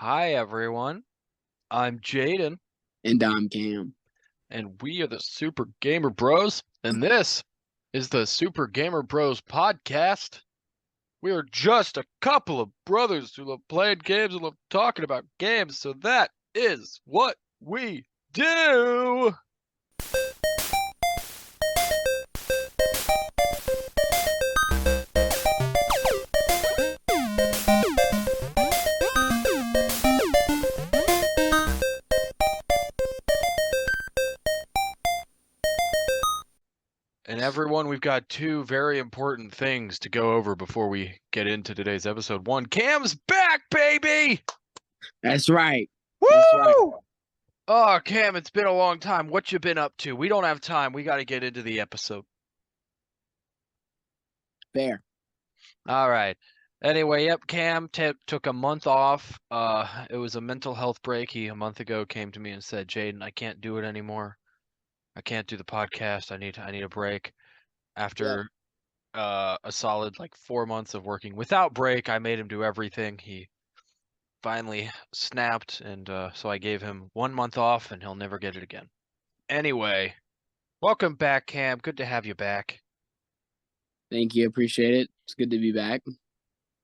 Hi everyone, I'm Jaden, And I'm Cam. and we are the Super Gamer Bros, and this is the Super Gamer Bros podcast. We are just a couple of brothers who love playing games and love talking about games, so that is what we do! And everyone, we've got two very important things to go over before we get into today's episode. One, Cam's back, baby! That's right. That's right. Woo! Oh, Cam, it's been a long time. What you been up to? We don't have time. We got to get into the episode. Fair. All right. Anyway, yep, Cam took a month off. It was a mental health break. He a month ago came to me and said, "Jaden, I can't do it anymore. I can't do the podcast. I need a break." Yep. After a solid like 4 months of working without break, I made him do everything. He finally snapped, and so I gave him 1 month off, and he'll never get it again. Anyway, welcome back, Cam. Good to have you back. Thank you. Appreciate it. It's good to be back.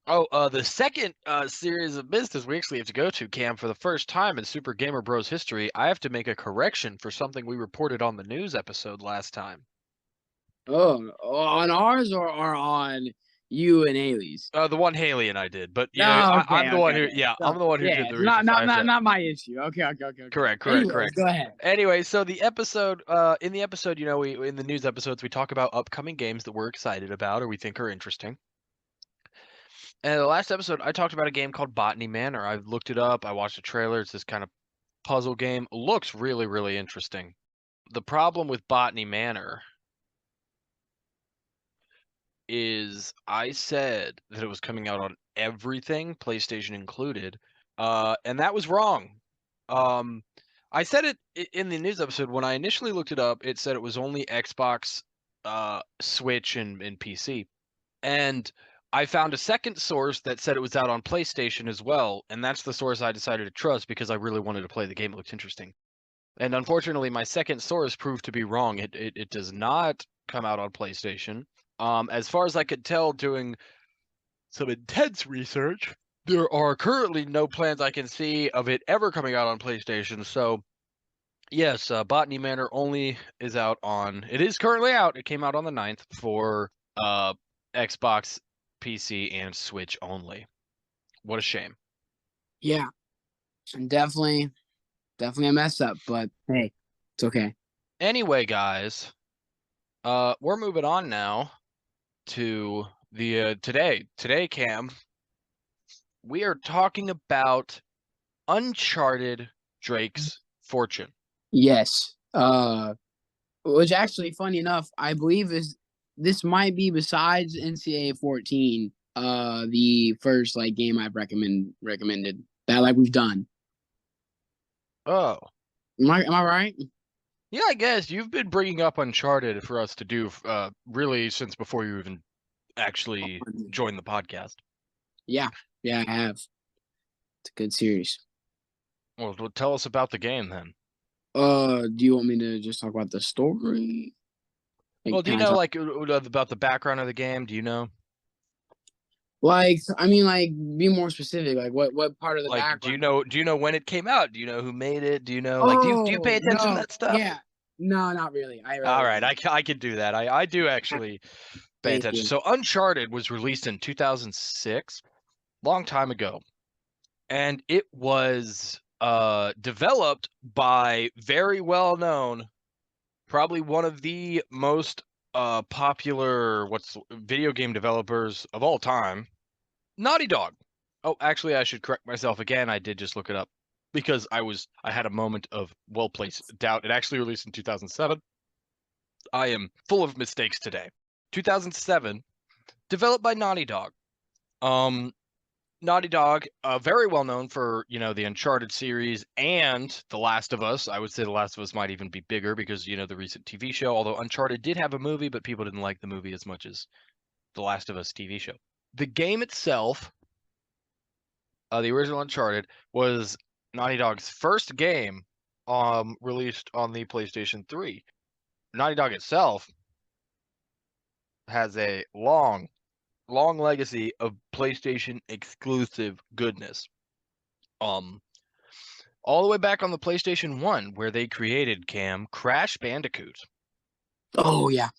Oh, the second series of business we actually have to go to, Cam, for the first time in Super Gamer Bros history. I have to make a correction for something we reported on the news episode last time. Oh, on ours or on you and Haley's? The one Haley and I did, but Oh, I'm okay, the one okay, who, okay. yeah, So, I'm the one who yeah, did the not research. not not not my issue. Okay. Correct. Anyways, go ahead. Anyway, so the episode, in the episode, we in the news episodes we talk about upcoming games that we're excited about or we think are interesting. And the last episode, I talked about a game called Botany Manor. I looked it up. I watched a trailer. It's this kind of puzzle game. Looks really, really interesting. The problem with Botany Manor is I said that it was coming out on everything, PlayStation included, and that was wrong. I said it in the news episode when I initially looked it up. It said it was only Xbox, Switch, and PC, and I found a second source that said it was out on PlayStation as well, and that's the source I decided to trust because I really wanted to play the game. It looked interesting. And unfortunately, my second source proved to be wrong. It does not come out on PlayStation. As far as I could tell, doing some intense research, there are currently no plans I can see of it ever coming out on PlayStation. So, yes, Botany Manor only is out on. It is currently out. It came out on the 9th for Xbox, PC, and Switch only. What a shame. Yeah, definitely a mess up, but hey, it's okay. Anyway, guys, we're moving on now to the today, Cam, we are talking about Uncharted Drake's Fortune. Yes. Which actually, funny enough, I believe this might be besides NCAA 14, the first like game I've recommended that like we've done. Oh, Am I right? yeah, I guess you've been bringing up Uncharted for us to do really since before you even actually joined the podcast. Yeah, I have. It's a good series. Well, tell us about the game then. Do you want me to just talk about the story? Well, do you know like about the background of the game? Do you know? Like, I mean, like, be more specific. Like, what part of the Like, background? do you know when it came out? Do you know who made it? Do you know like do you pay Oh attention to no, that stuff? yeah, no, not really. I All really right, don't. I can do that. I do actually pay Thank attention. you. So Uncharted was released in 2006, long time ago, and it was developed by very well known, probably one of the most popular video game developers of all time, Naughty Dog. Oh, actually, I should correct myself again. I did just look it up because I had a moment of well-placed doubt. It actually released in 2007. I am full of mistakes today. 2007, developed by Naughty Dog. Um, Naughty Dog, very well known for the Uncharted series and The Last of Us. I would say The Last of Us might even be bigger because the recent TV show. Although Uncharted did have a movie, but people didn't like the movie as much as The Last of Us TV show. The game itself the original Uncharted, was Naughty Dog's first game released on the PlayStation 3. Naughty Dog itself has a long legacy of PlayStation exclusive goodness. Um, all the way back on the PlayStation 1, where they created Crash Bandicoot. Oh yeah.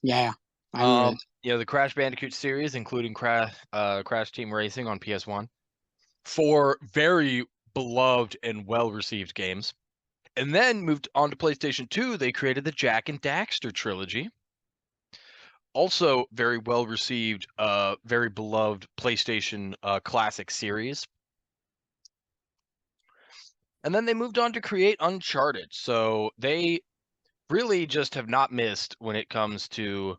I remember this. The Crash Bandicoot series, including Crash Team Racing on PS1, 4 very beloved and well-received games. And then moved on to PlayStation 2, they created the Jak and Daxter trilogy. Also very well-received, very beloved PlayStation classic series. And then they moved on to create Uncharted. So they really just have not missed when it comes to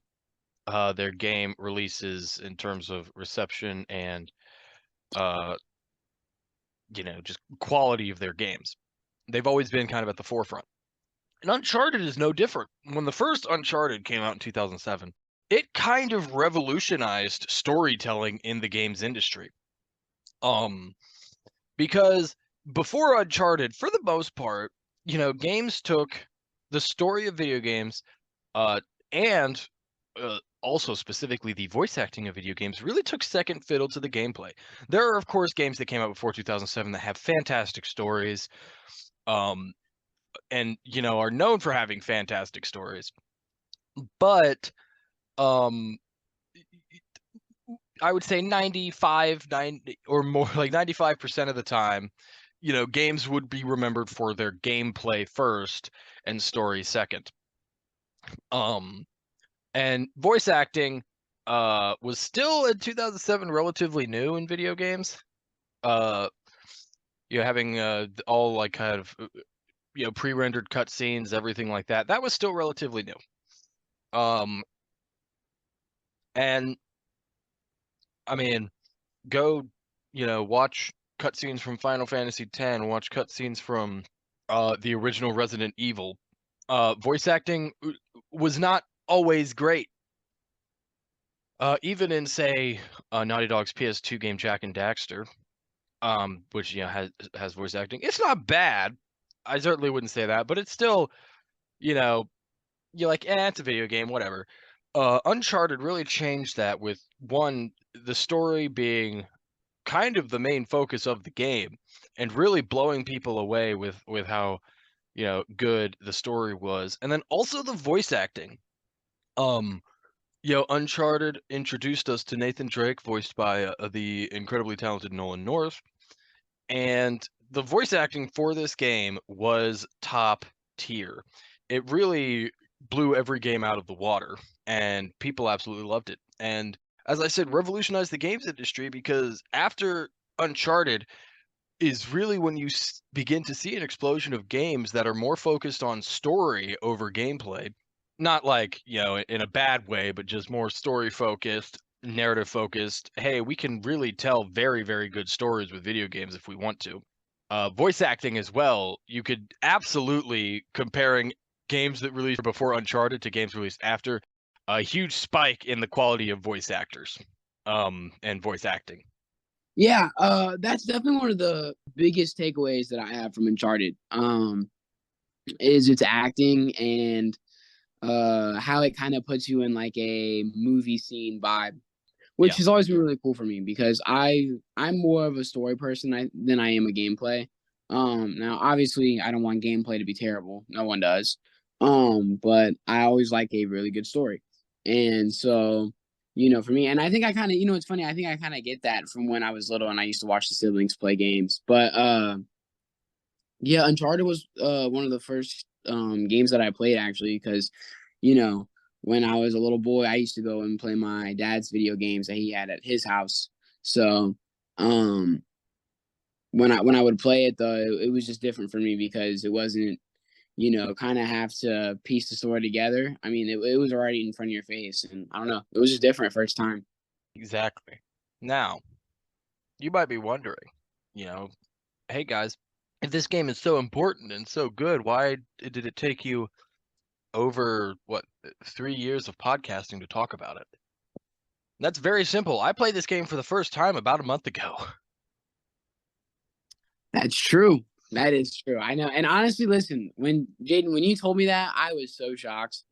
their game releases in terms of reception and uh, just quality of their games. They've always been kind of at the forefront. And Uncharted is no different. When the first Uncharted came out in 2007, it kind of revolutionized storytelling in the games industry. Because before Uncharted, for the most part, games took the story of video games, and also specifically the voice acting of video games really took second fiddle to the gameplay. There are, of course, games that came out before 2007 that have fantastic stories, um, and are known for having fantastic stories. But um, I would say 90 or more, like 95% of the time, games would be remembered for their gameplay first and story second. And voice acting was still in 2007 relatively new in video games. Uh, having all like kind of pre-rendered cutscenes, everything like that. That was still relatively new. Um, and I mean, go, watch cutscenes from Final Fantasy X, watch cutscenes from the original Resident Evil. Voice acting was not always great. Even in, say, Naughty Dog's PS2 game Jak and Daxter, which has voice acting, it's not bad. I certainly wouldn't say that, but it's still, you're like, it's a video game, whatever. Uncharted really changed that with one, the story being kind of the main focus of the game, and really blowing people away with how good the story was, and then also the voice acting. Um, Uncharted introduced us to Nathan Drake, voiced by the incredibly talented Nolan North, and the voice acting for this game was top tier. It really blew every game out of the water, and people absolutely loved it. And as I said, revolutionized the games industry, because after Uncharted is really when you begin to see an explosion of games that are more focused on story over gameplay. Not like, in a bad way, but just more story focused, narrative focused. Hey, we can really tell very, very good stories with video games if we want to. Voice acting as well. You could absolutely, comparing games that released before Uncharted to games released after, a huge spike in the quality of voice actors, and voice acting. Yeah, that's definitely one of the biggest takeaways that I have from Uncharted. Is its acting and how it kind of puts you in like a movie scene vibe, which Yeah, has always been really cool for me because I'm more of a story person than I am a gameplay. Now obviously I don't want gameplay to be terrible. No one does. But I always like a really good story. And so, for me, and I think I kind of, it's funny, I think I kind of get that from when I was little and I used to watch the siblings play games. But yeah, Uncharted was one of the first games that I played actually because, you know, when I was a little boy, I used to go and play my dad's video games that he had at his house. So, um, when I would play it though, it was just different for me because it wasn't, kind of have to piece the story together. I mean, it was already in front of your face, and I don't know, it was just different first time. exactly. Now, you might be wondering, you know, hey guys, if this game is so important and so good, why did it take you over, what, 3 years of podcasting to talk about it? That's very simple. I played this game for the first time about a month ago. That's true. That is true. I know. And honestly, listen, when Jaden, when you told me that, I was so shocked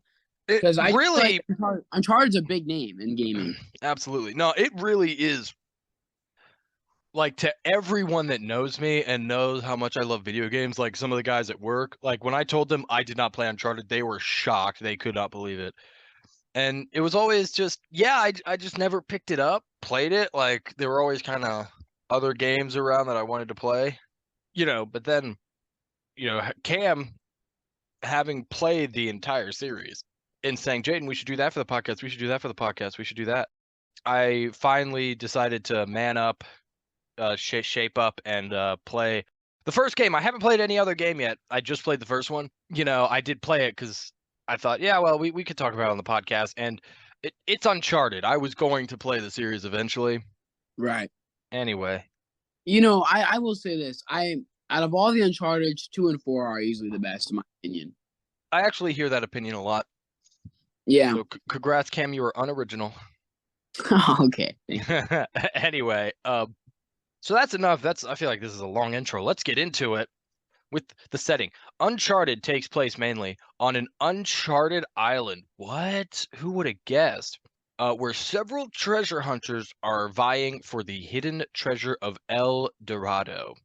It because I feel like really, Uncharted's a big name in gaming. absolutely. No, it really is. Like, to everyone that knows me and knows how much I love video games, like some of the guys at work, like when I told them I did not play Uncharted, they were shocked. They could not believe it. And it was always just, yeah, I just never picked it up, played it. Like, there were always kind of other games around that I wanted to play, but then, Cam having played the entire series and saying, Jaden, we should do that for the podcast. We should do that for the podcast. We should do that. I finally decided to man up, shape up, and play the first game. I haven't played any other game yet. I just played the first one. I did play it because I thought, yeah, well, we could talk about it on the podcast. And it's Uncharted. I was going to play the series eventually. Right. Anyway, I will say this. Out of all the Uncharted, 2 and 4 are easily the best in my opinion. I actually hear that opinion a lot. Yeah. So congrats, Cam. You were unoriginal. Okay. Anyway, so that's enough. I feel like this is a long intro. Let's get into it with the setting. Uncharted takes place mainly on an uncharted island. What? Who would have guessed? Where several treasure hunters are vying for the hidden treasure of El Dorado.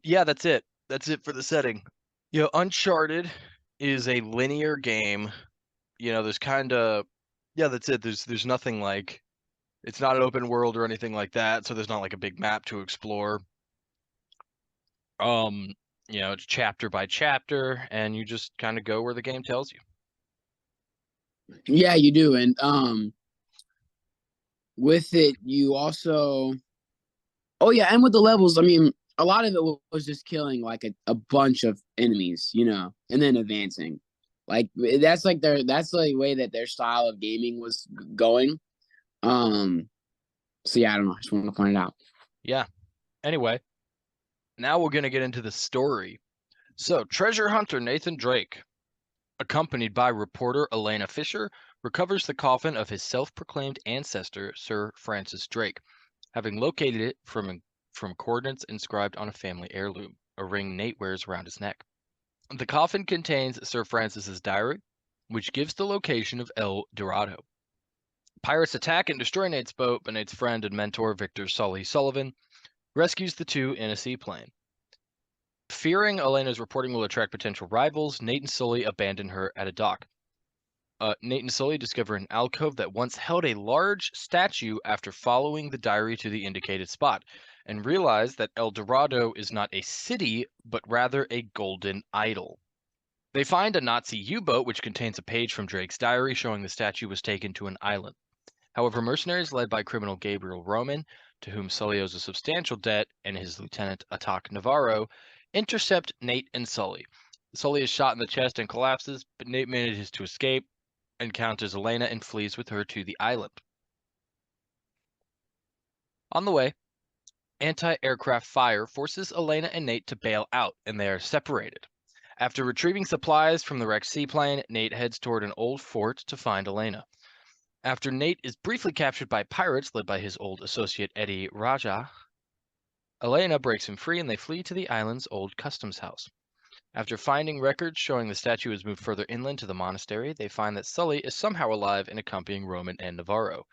Yeah, that's it. That's it for the setting. Uncharted is a linear game. There's kind of, yeah, that's it. There's nothing like, it's not an open world or anything like that, so there's not like a big map to explore. It's chapter by chapter, and you just kind of go where the game tells you. Yeah, you do. And with it, you also and with the levels, I mean, a lot of it was just killing like a bunch of enemies, and then advancing. Like that's the way that their style of gaming was going. So yeah, I don't know. I just want to point it out. Yeah. Anyway, now we're gonna get into the story. So, treasure hunter Nathan Drake, accompanied by reporter Elena Fisher, recovers the coffin of his self-proclaimed ancestor, Sir Francis Drake, having located it from coordinates inscribed on a family heirloom, a ring Nate wears around his neck. The coffin contains Sir Francis's diary, which gives the location of El Dorado. Pirates attack and destroy Nate's boat, but Nate's friend and mentor, Victor Sully Sullivan, rescues the two in a seaplane. Fearing Elena's reporting will attract potential rivals, Nate and Sully abandon her at a dock. Nate and Sully discover an alcove that once held a large statue after following the diary to the indicated spot, and realize that El Dorado is not a city, but rather a golden idol. They find a Nazi U-boat which contains a page from Drake's diary showing the statue was taken to an island. However, mercenaries led by criminal Gabriel Roman, to whom Sully owes a substantial debt, and his lieutenant Atak Navarro, intercept Nate and Sully. Sully is shot in the chest and collapses, but Nate manages to escape, encounters Elena, and flees with her to the island. On the way, anti-aircraft fire forces Elena and Nate to bail out, and they are separated. After retrieving supplies from the wrecked seaplane, Nate heads toward an old fort to find Elena. After Nate is briefly captured by pirates led by his old associate Eddie Raja, Elena breaks him free and they flee to the island's old customs house. After finding records showing the statue has moved further inland to the monastery, they find that Sully is somehow alive and accompanying Roman and Navarro.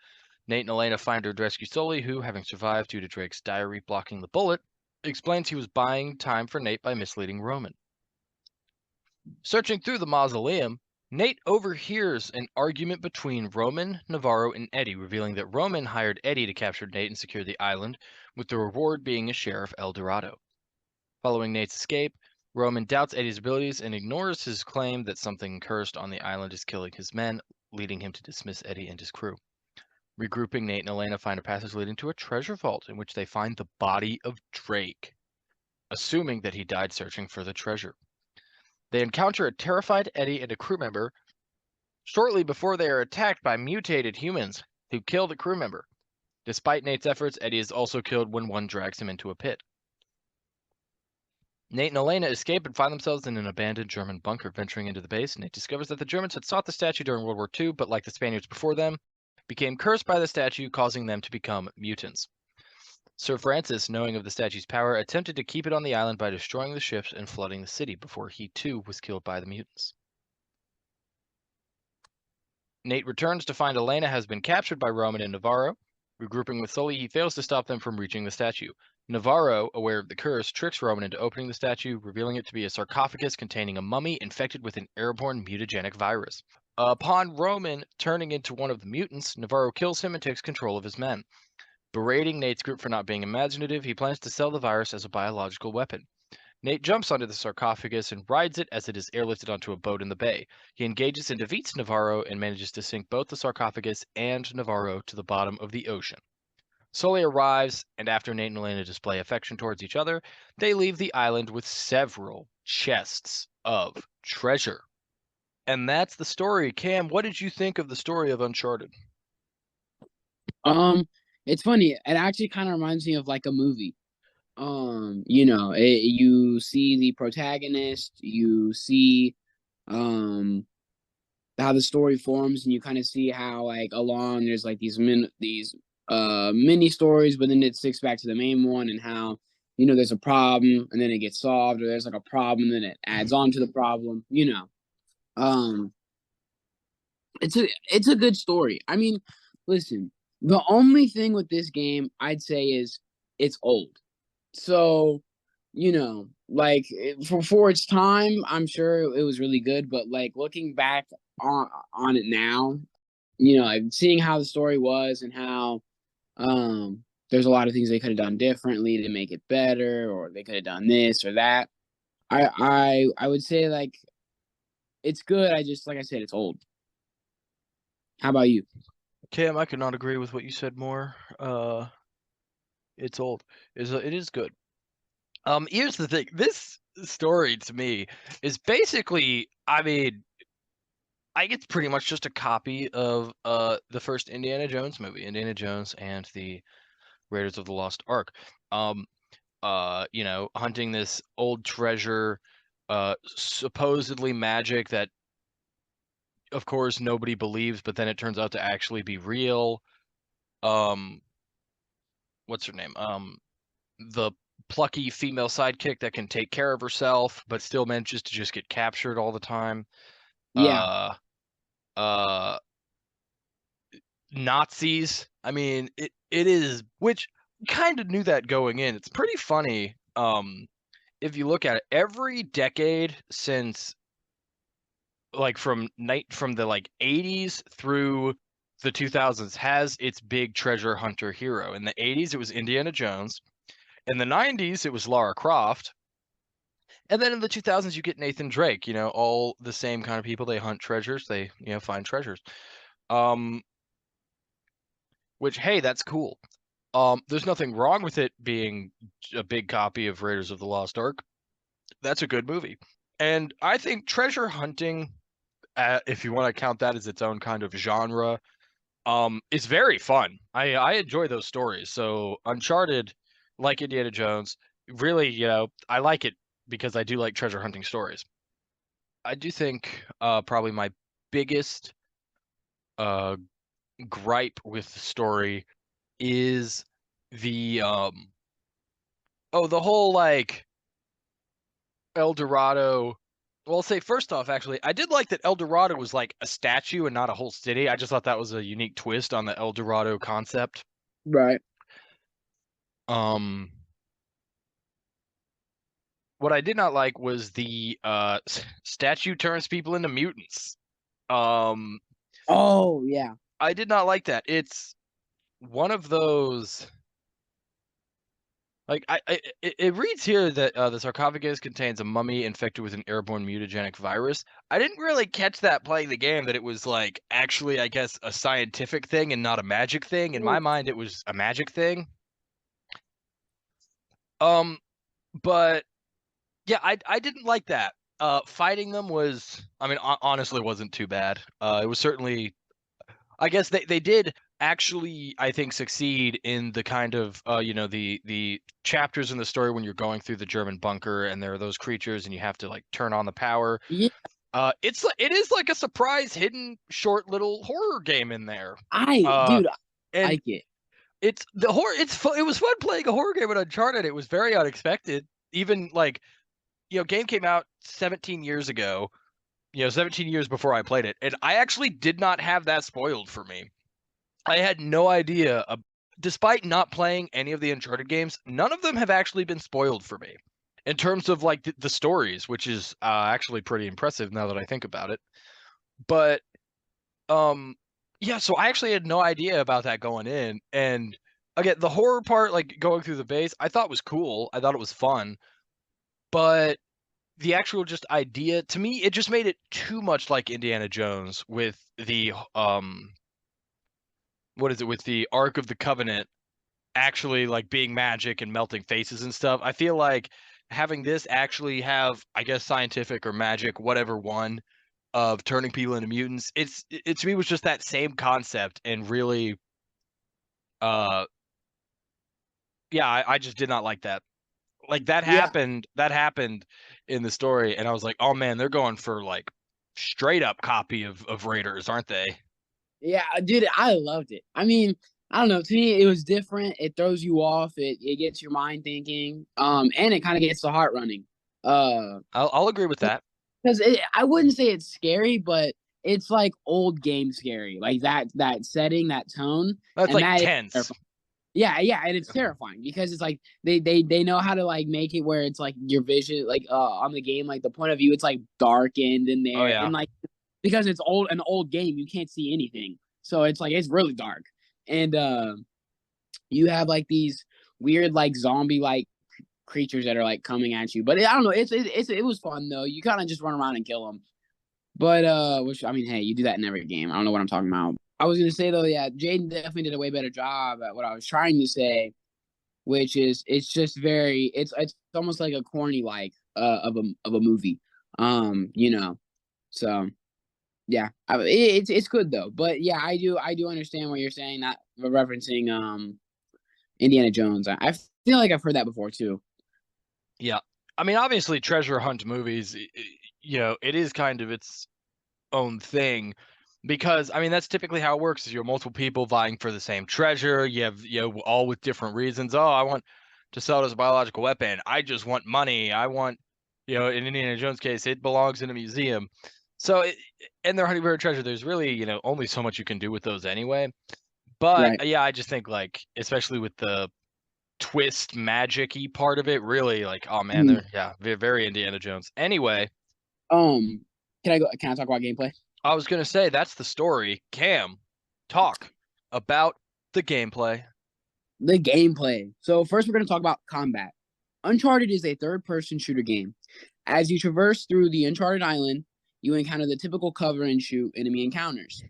Nate and Elena find her to rescue Sully, who, having survived due to Drake's diary blocking the bullet, explains he was buying time for Nate by misleading Roman. Searching through the mausoleum, Nate overhears an argument between Roman, Navarro, and Eddie, revealing that Roman hired Eddie to capture Nate and secure the island, with the reward being a share of El Dorado. Following Nate's escape, Roman doubts Eddie's abilities and ignores his claim that something cursed on the island is killing his men, leading him to dismiss Eddie and his crew. Regrouping, Nate and Elena find a passage leading to a treasure vault in which they find the body of Drake, assuming that he died searching for the treasure. They encounter a terrified Eddie and a crew member shortly before they are attacked by mutated humans who kill the crew member. Despite Nate's efforts, Eddie is also killed when one drags him into a pit. Nate and Elena escape and find themselves in an abandoned German bunker. Venturing into the base, Nate discovers that the Germans had sought the statue during World War II, but like the Spaniards before them, became cursed by the statue, causing them to become mutants. Sir Francis, knowing of the statue's power, attempted to keep it on the island by destroying the ships and flooding the city before he too was killed by the mutants. Nate returns to find Elena has been captured by Roman and Navarro. Regrouping with Sully, he fails to stop them from reaching the statue. Navarro, aware of the curse, tricks Roman into opening the statue, revealing it to be a sarcophagus containing a mummy infected with an airborne mutagenic virus. Upon Roman turning into one of the mutants, Navarro kills him and takes control of his men. Berating Nate's group for not being imaginative, he plans to sell the virus as a biological weapon. Nate jumps onto the sarcophagus and rides it as it is airlifted onto a boat in the bay. He engages and defeats Navarro and manages to sink both the sarcophagus and Navarro to the bottom of the ocean. Sully arrives, and after Nate and Elena display affection towards each other, they leave the island with several chests of treasure. And that's the story. Cam, what did you think of the story of Uncharted? Um, it's funny. It actually kind of reminds me of like a movie. You see the protagonist, you see how the story forms, and you kind of see how like along there's like these mini stories, but then it sticks back to the main one, and how there's a problem and then it gets solved, or there's like a problem and then it adds on to the problem. Um, it's a good story. I mean, listen, the only thing with this game I'd say is it's old. So, like for its time, I'm sure it was really good, but like looking back on it now, like seeing how the story was and how there's a lot of things they could have done differently to make it better, or they could have done this or that. I would say like it's good. I just like I said, it's old. How about you? Cam, I could not agree with what you said more. It's old. It is good. Here's the thing. This story to me is basically, I mean, it's pretty much just a copy of the first Indiana Jones movie, Indiana Jones and the Raiders of the Lost Ark. Um, hunting this old treasure, supposedly magic that, of course, nobody believes, but then it turns out to actually be real. Um, what's her name? The plucky female sidekick that can take care of herself, but still manages to just get captured all the time. Yeah, Uh, uh, Nazis. I mean, it is, which kind of knew that going in. It's pretty funny. If you look at it, every decade since like from the like 80s through the 2000s has its big treasure hunter hero. In the 80s, it was Indiana Jones. In the 90s, it was Lara Croft. And then in the 2000s, you get Nathan Drake. All the same kind of people. They hunt treasures. They find treasures. Um, which, hey, that's cool. There's nothing wrong with it being a big copy of Raiders of the Lost Ark. That's a good movie. And I think treasure hunting, if you want to count that as its own kind of genre, is very fun. I enjoy those stories. So Uncharted, like Indiana Jones, really, I like it because I do like treasure hunting stories. I do think probably my biggest uh, gripe with the story is the the whole like El Dorado. Well, I'll say first off, actually, I did like that El Dorado was like a statue and not a whole city. I just thought that was a unique twist on the El Dorado concept. right. Um, what I did not like was the statue turns people into mutants. Um, Oh yeah, I did not like that. It's one of those. Like it reads here that the sarcophagus contains a mummy infected with an airborne mutagenic virus. I didn't really catch that playing the game that it was like actually, I guess, a scientific thing and not a magic thing. In my mind, it was a magic thing. Um, but yeah, I didn't like that. Fighting them was, I mean, honestly, wasn't too bad. It was certainly, I guess they did actually, I think, succeed in the kind of the chapters in the story when you're going through the German bunker and there are those creatures and you have to like turn on the power. yeah. It is like a surprise hidden short little horror game in there. I Uh dude, I and like it. It's the horror. It was fun playing a horror game with Uncharted. It was very unexpected. Even like game came out 17 years ago. 17 years before I played it, and I actually did not have that spoiled for me. I had no idea. Despite not playing any of the Uncharted games, none of them have actually been spoiled for me in terms of like the stories, which is actually pretty impressive now that I think about it. But yeah, so I actually had no idea about that going in, and again, the horror part, like going through the base, I thought was cool. I thought it was fun, but the actual just idea to me, it just made it too much like Indiana Jones with the what is it, with the Ark of the Covenant actually like being magic and melting faces and stuff. I feel like having this actually have, I guess, scientific or magic, whatever one, of turning people into mutants, it to me was just that same concept and really uh yeah, I just did not like that. Like Yeah, that happened in the story, and I was like, oh man, they're going for like straight up copy of Raiders, aren't they? yeah, dude, I loved it. I mean, I don't know. To me, it was different. It throws you off. It gets your mind thinking. And it kind of gets the heart running. Uh, I'll agree with that. because I wouldn't say it's scary, but it's like old game scary, like that setting, that tone, That's and like that is tense. terrifying. Yeah, yeah, and it's terrifying because it's like they know how to like make it where it's like your vision, like on the game, like the point of view, it's like darkened in Oh there, yeah. and like because it's an old game, you can't see anything, so it's like it's really dark, and you have like these weird like zombie like creatures that are like coming at you, but I don't know, it was fun though. You kind of just run around and kill them. But which I mean, hey, you do that in every game. I don't know what I'm talking about. I was gonna say though, yeah, Jaden definitely did a way better job at what I was trying to say, which is it's just very it's almost like a corny like of a movie. You know. So yeah, it's good though. But yeah, I do understand what you're saying. That referencing Indiana Jones. I feel like I've heard that before too. Yeah. I mean, obviously treasure hunt movies, it is kind of its own thing because I mean that's typically how it works is you have multiple people vying for the same treasure. You have all with different reasons. Oh, I want to sell this biological weapon. I just want money. I want in Indiana Jones case, it belongs in a museum. So and they're hunting for a treasure. There's really, only so much you can do with those anyway. But Right. yeah, I just think like especially with the twist magic-y part of it, really like, oh man, Mhm. they're yeah, very Indiana Jones. Anyway, Um, can I talk about gameplay? I was gonna say that's the story. Cam, talk about the gameplay. The gameplay. So first, we're going to talk about combat. Uncharted is a third-person shooter game. As you traverse through the Uncharted island, you encounter the typical cover and shoot enemy encounters.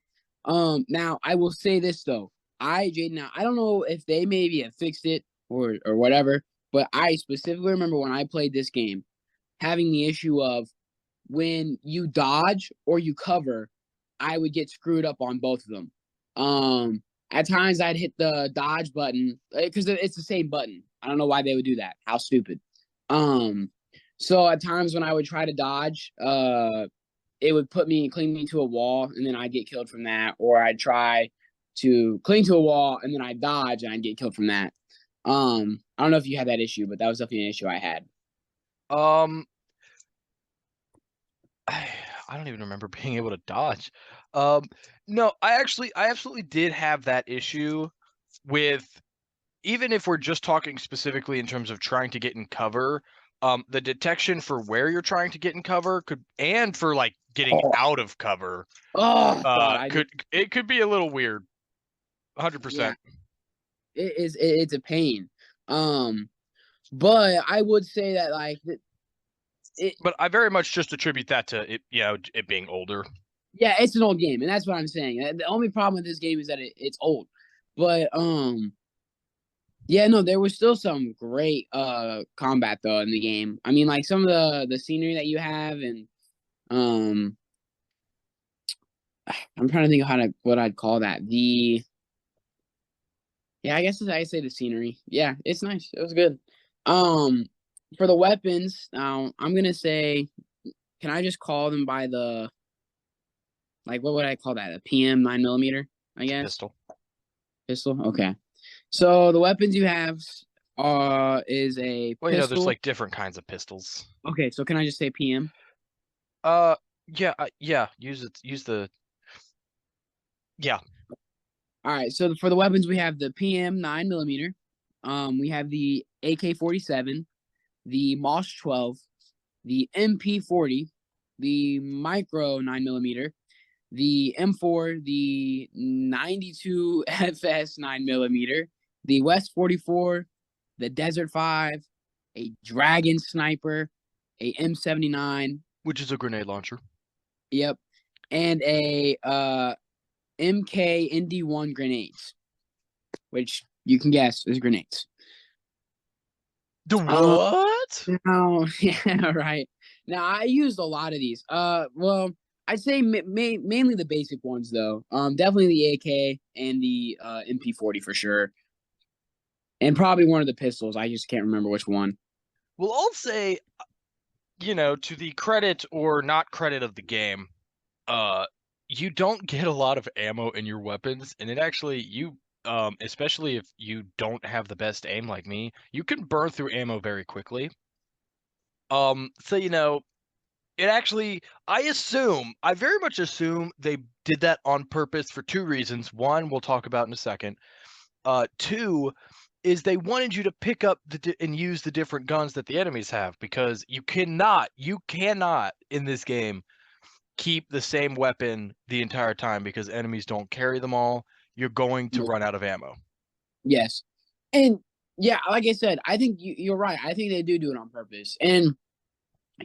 Now I will say this though, Jaden, now I don't know if they maybe have fixed it or whatever, but I specifically remember when I played this game having the issue of when you dodge or you cover, I would get screwed up on both of them. At times I'd hit the dodge button because it's the same button. I don't know why they would do that. How stupid. Um, so at times when I would try to dodge, it would cling me to a wall, and then I'd get killed from that. Or I'd try to cling to a wall, and then I'd dodge, and I'd get killed from that. I don't know if you had that issue, but that was definitely an issue I had. Um, I don't even remember being able to dodge. Um, no, I absolutely did have that issue with even if we're just talking specifically in terms of trying to get in cover, the detection for where you're trying to get in cover could and for like getting Oh, out of cover, God, I do. could be a little weird. Yeah, 100%. it's a pain. Um, but I would say that like it, But I very much just attribute that to it, it being older. yeah, it's an old game, and that's what I'm saying. The only problem with this game is that it's old. But yeah, no, there was still some great combat though in the game. I mean, like some of the scenery that you have, and um, I'm trying to think of what I'd call that. The Yeah, I guess I say the scenery. Yeah, it's nice. It was good. Um, for the weapons, now I'm gonna say, can I just call them by the like what would I call that? A PM 9mm, I guess. Pistol. Pistol. Okay. So the weapons you have is a Well, there's pistol. like different kinds of pistols. Okay, so can I just say PM? Uh, yeah, yeah. Use it. Use the yeah. All right, so for the weapons we have the PM 9 millimeter. We have the AK-47, the Moss 12, the MP-40, the Micro 9 millimeter, the M4, the 92 FS 9 millimeter, the West 44, the Desert 5, a Dragon Sniper, a M79, Which is a grenade launcher. yep, and a MK ND1 grenades, which you can guess is grenades. The Um, what? Now, yeah, right. Now I used a lot of these. Well, I'd say mainly the basic ones though. Definitely the AK and the MP-40 for sure, and probably one of the pistols. I just can't remember which one. Well, I'll say, to the credit or not credit of the game, uh, you don't get a lot of ammo in your weapons, and it actually especially if you don't have the best aim like me, you can burn through ammo very quickly. So it actually, I very much assume they did that on purpose for two reasons. One, we'll talk about in a second. Two is they wanted you to pick up and use the different guns that the enemies have because you cannot in this game keep the same weapon the entire time because enemies don't carry them all. You're going to Yeah. run out of ammo. Yes, and yeah, like I said, I think you're right. I think they do it on purpose, and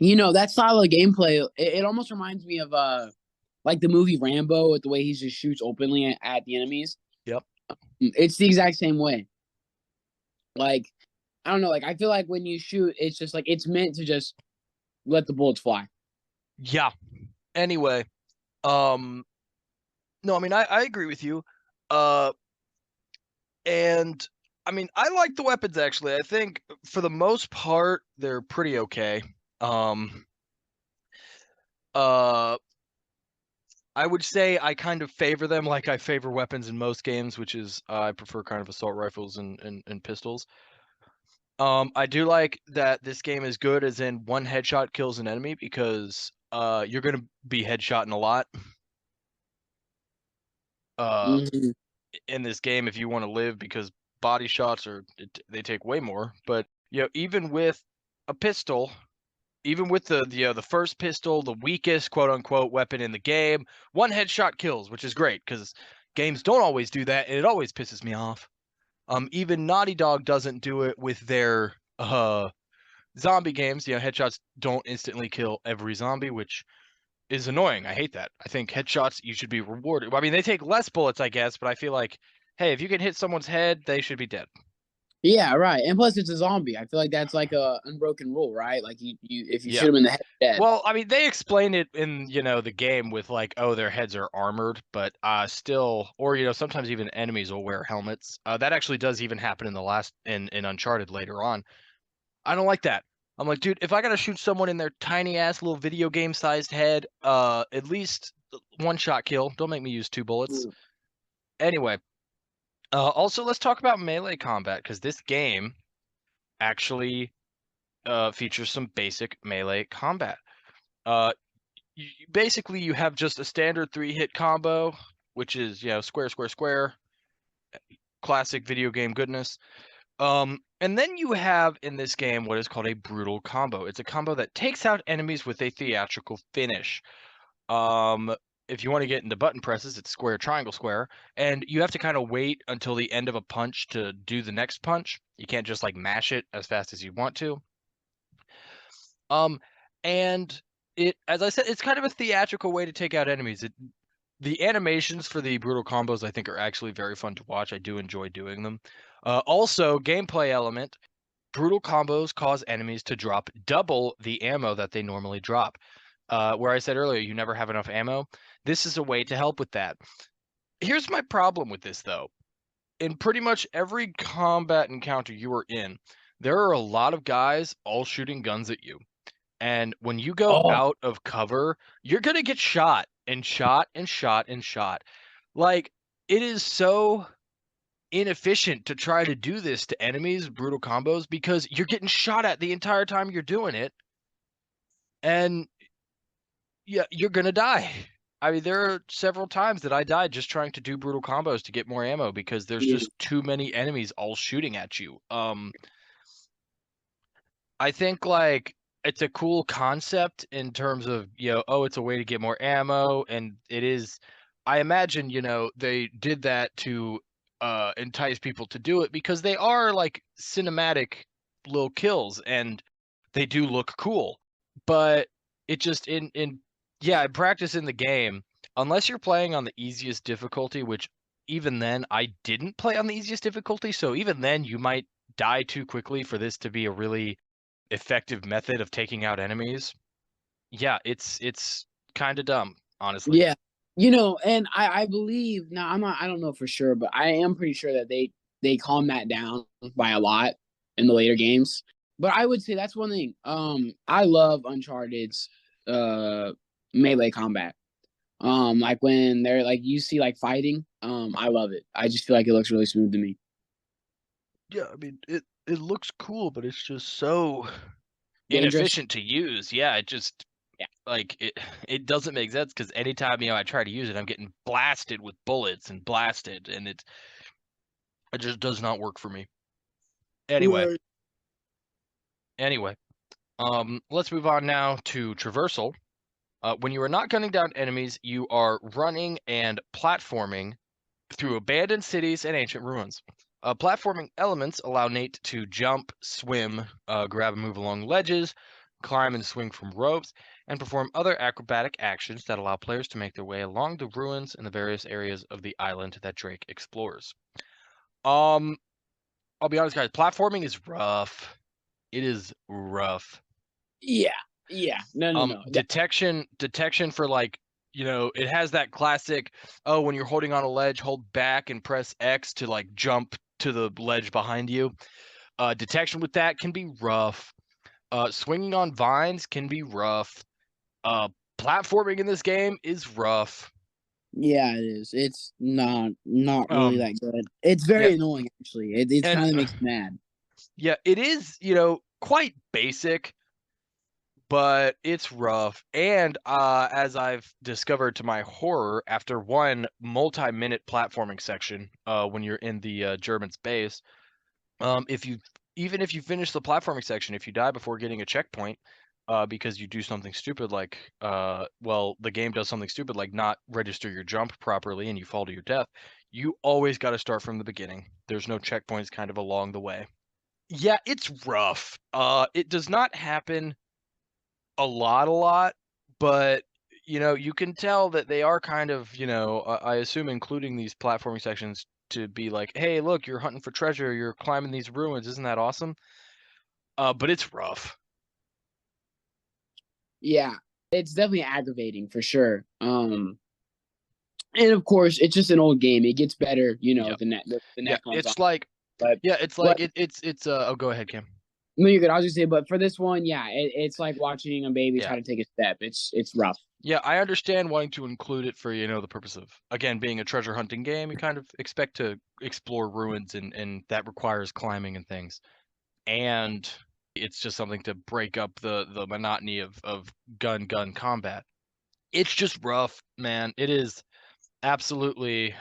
that style of gameplay, it almost reminds me of like the movie Rambo with the way he just shoots openly at the enemies. Yep. It's the exact same way. Like, I don't know, like I feel like when you shoot, it's just like it's meant to just let the bullets fly. Yeah. Anyway, um, no, I mean I agree with you. Uh, and I mean I like the weapons actually. I think for the most part they're pretty okay. Um, uh, I would say I kind of favor them like I favor weapons in most games, which is I prefer kind of assault rifles and pistols. I do like that this game is good as in one headshot kills an enemy because you're gonna be headshotting a lot uh Hmm. in this game if you want to live because body shots they take way more. But even with a pistol, even with the first pistol, the weakest quote unquote weapon in the game, one headshot kills, which is great because games don't always do that, and it always pisses me off. Even Naughty Dog doesn't do it with their zombie games. Headshots don't instantly kill every zombie, which is annoying. I hate that. I think headshots you should be rewarded. I mean, they take less bullets, I guess, but I feel like, hey, if you can hit someone's head, they should be dead. Yeah, right. And plus, it's a zombie. I feel like that's like a unbroken rule, right? Like you if you Yeah. shoot them in the head, dead. Well, I mean, they explain it in the game with like, oh, their heads are armored, but still, or sometimes even enemies will wear helmets. That actually does even happen in Uncharted later on. I don't like that. I'm like, dude, if I gotta shoot someone in their tiny ass little video game sized head, at least one shot kill. Don't make me use two bullets. Mm. Anyway, also let's talk about melee combat because this game actually features some basic melee combat. Uh, basically you have just a standard 3-hit combo, which is square, square, square, classic video game goodness. And then you have in this game what is called a brutal combo. It's a combo that takes out enemies with a theatrical finish. Um, if you want to get into button presses, it's square, triangle, square, and you have to kind of wait until the end of a punch to do the next punch. You can't just like mash it as fast as you want to. Um, and as I said, it's kind of a theatrical way to take out enemies. The animations for the brutal combos, I think, are actually very fun to watch. I do enjoy doing them. Also, gameplay element. Brutal combos cause enemies to drop double the ammo that they normally drop. Where I said earlier, you never have enough ammo. This is a way to help with that. Here's my problem with this, though. In pretty much every combat encounter you are in, there are a lot of guys all shooting guns at you. And when you go Oh, out of cover, you're going to get shot and shot and shot and shot. Like, it is so inefficient to try to do this to enemies, brutal combos, because you're getting shot at the entire time you're doing it, and yeah, you're gonna die. I mean, there are several times that I died just trying to do brutal combos to get more ammo because there's Yeah. just too many enemies all shooting at you. I think like it's a cool concept in terms of, oh, it's a way to get more ammo, and it is. I imagine, they did that to entice people to do it because they are like cinematic little kills and they do look cool. But it just in yeah, in practice in the game, unless you're playing on the easiest difficulty, which even then I didn't play on the easiest difficulty, so even then you might die too quickly for this to be a really effective method of taking out enemies. Yeah, it's kind of dumb, honestly. Yeah. And I believe now I don't know for sure, but I am pretty sure that they calm that down by a lot in the later games. But I would say that's one thing. I love Uncharted's uh melee combat. Like when they're like you see like fighting, I love it. I just feel like it looks really smooth to me. Yeah, I mean it looks cool, but it's just so Dangerous. inefficient to use. Yeah, it just Yeah. like it doesn't make sense because anytime I try to use it, I'm getting blasted with bullets and blasted, and it just does not work for me. Anyway, Right. anyway, let's move on now to traversal. When you are not gunning down enemies, you are running and platforming through abandoned cities and ancient ruins. Platforming elements allow Nate to jump, swim, grab and move along ledges, climb and swing from ropes, and perform other acrobatic actions that allow players to make their way along the ruins in the various areas of the island that Drake explores. Um, I'll be honest, guys, platforming is rough. It is rough. Yeah. Yeah. No, no, no. Detection for like, it has that classic, oh, when you're holding on a ledge, hold back and press X to like jump to the ledge behind you. Detection with that can be rough. Swinging on vines can be rough. Uh, Platforming in this game is rough. Yeah, it is. It's not really Um, that good. It's yeah, very annoying actually. It and kind of makes me mad. yeah, it is, quite basic, but it's rough. And as I've discovered to my horror, after one multi-minute platforming section, when you're in the German's base, if you even if you finish the platforming section, if you die before getting a checkpoint, because you do something stupid like, well, the game does something stupid like not register your jump properly and you fall to your death, you always got to start from the beginning. There's no checkpoints kind of along the way. Yeah, it's rough. It does not happen a lot, but you can tell that they are kind of, I assume including these platforming sections to be like, hey, look, you're hunting for treasure, you're climbing these ruins, isn't that awesome? But it's rough. Yeah, it's definitely aggravating for sure. And of course, it's just an old game. It gets better, Yeah, the yeah, next one's on. it's like, But yeah, it's but like it's oh, go ahead, Kim. no, you're good. I was just say, but for this one, yeah, it's like watching a baby Yeah, try to take a step. It's rough. yeah, I understand wanting to include it for, the purpose of, again, being a treasure hunting game. You kind of expect to explore ruins, and that requires climbing and things. And it's just something to break up the monotony of gun combat. It's just rough, man. It is absolutely.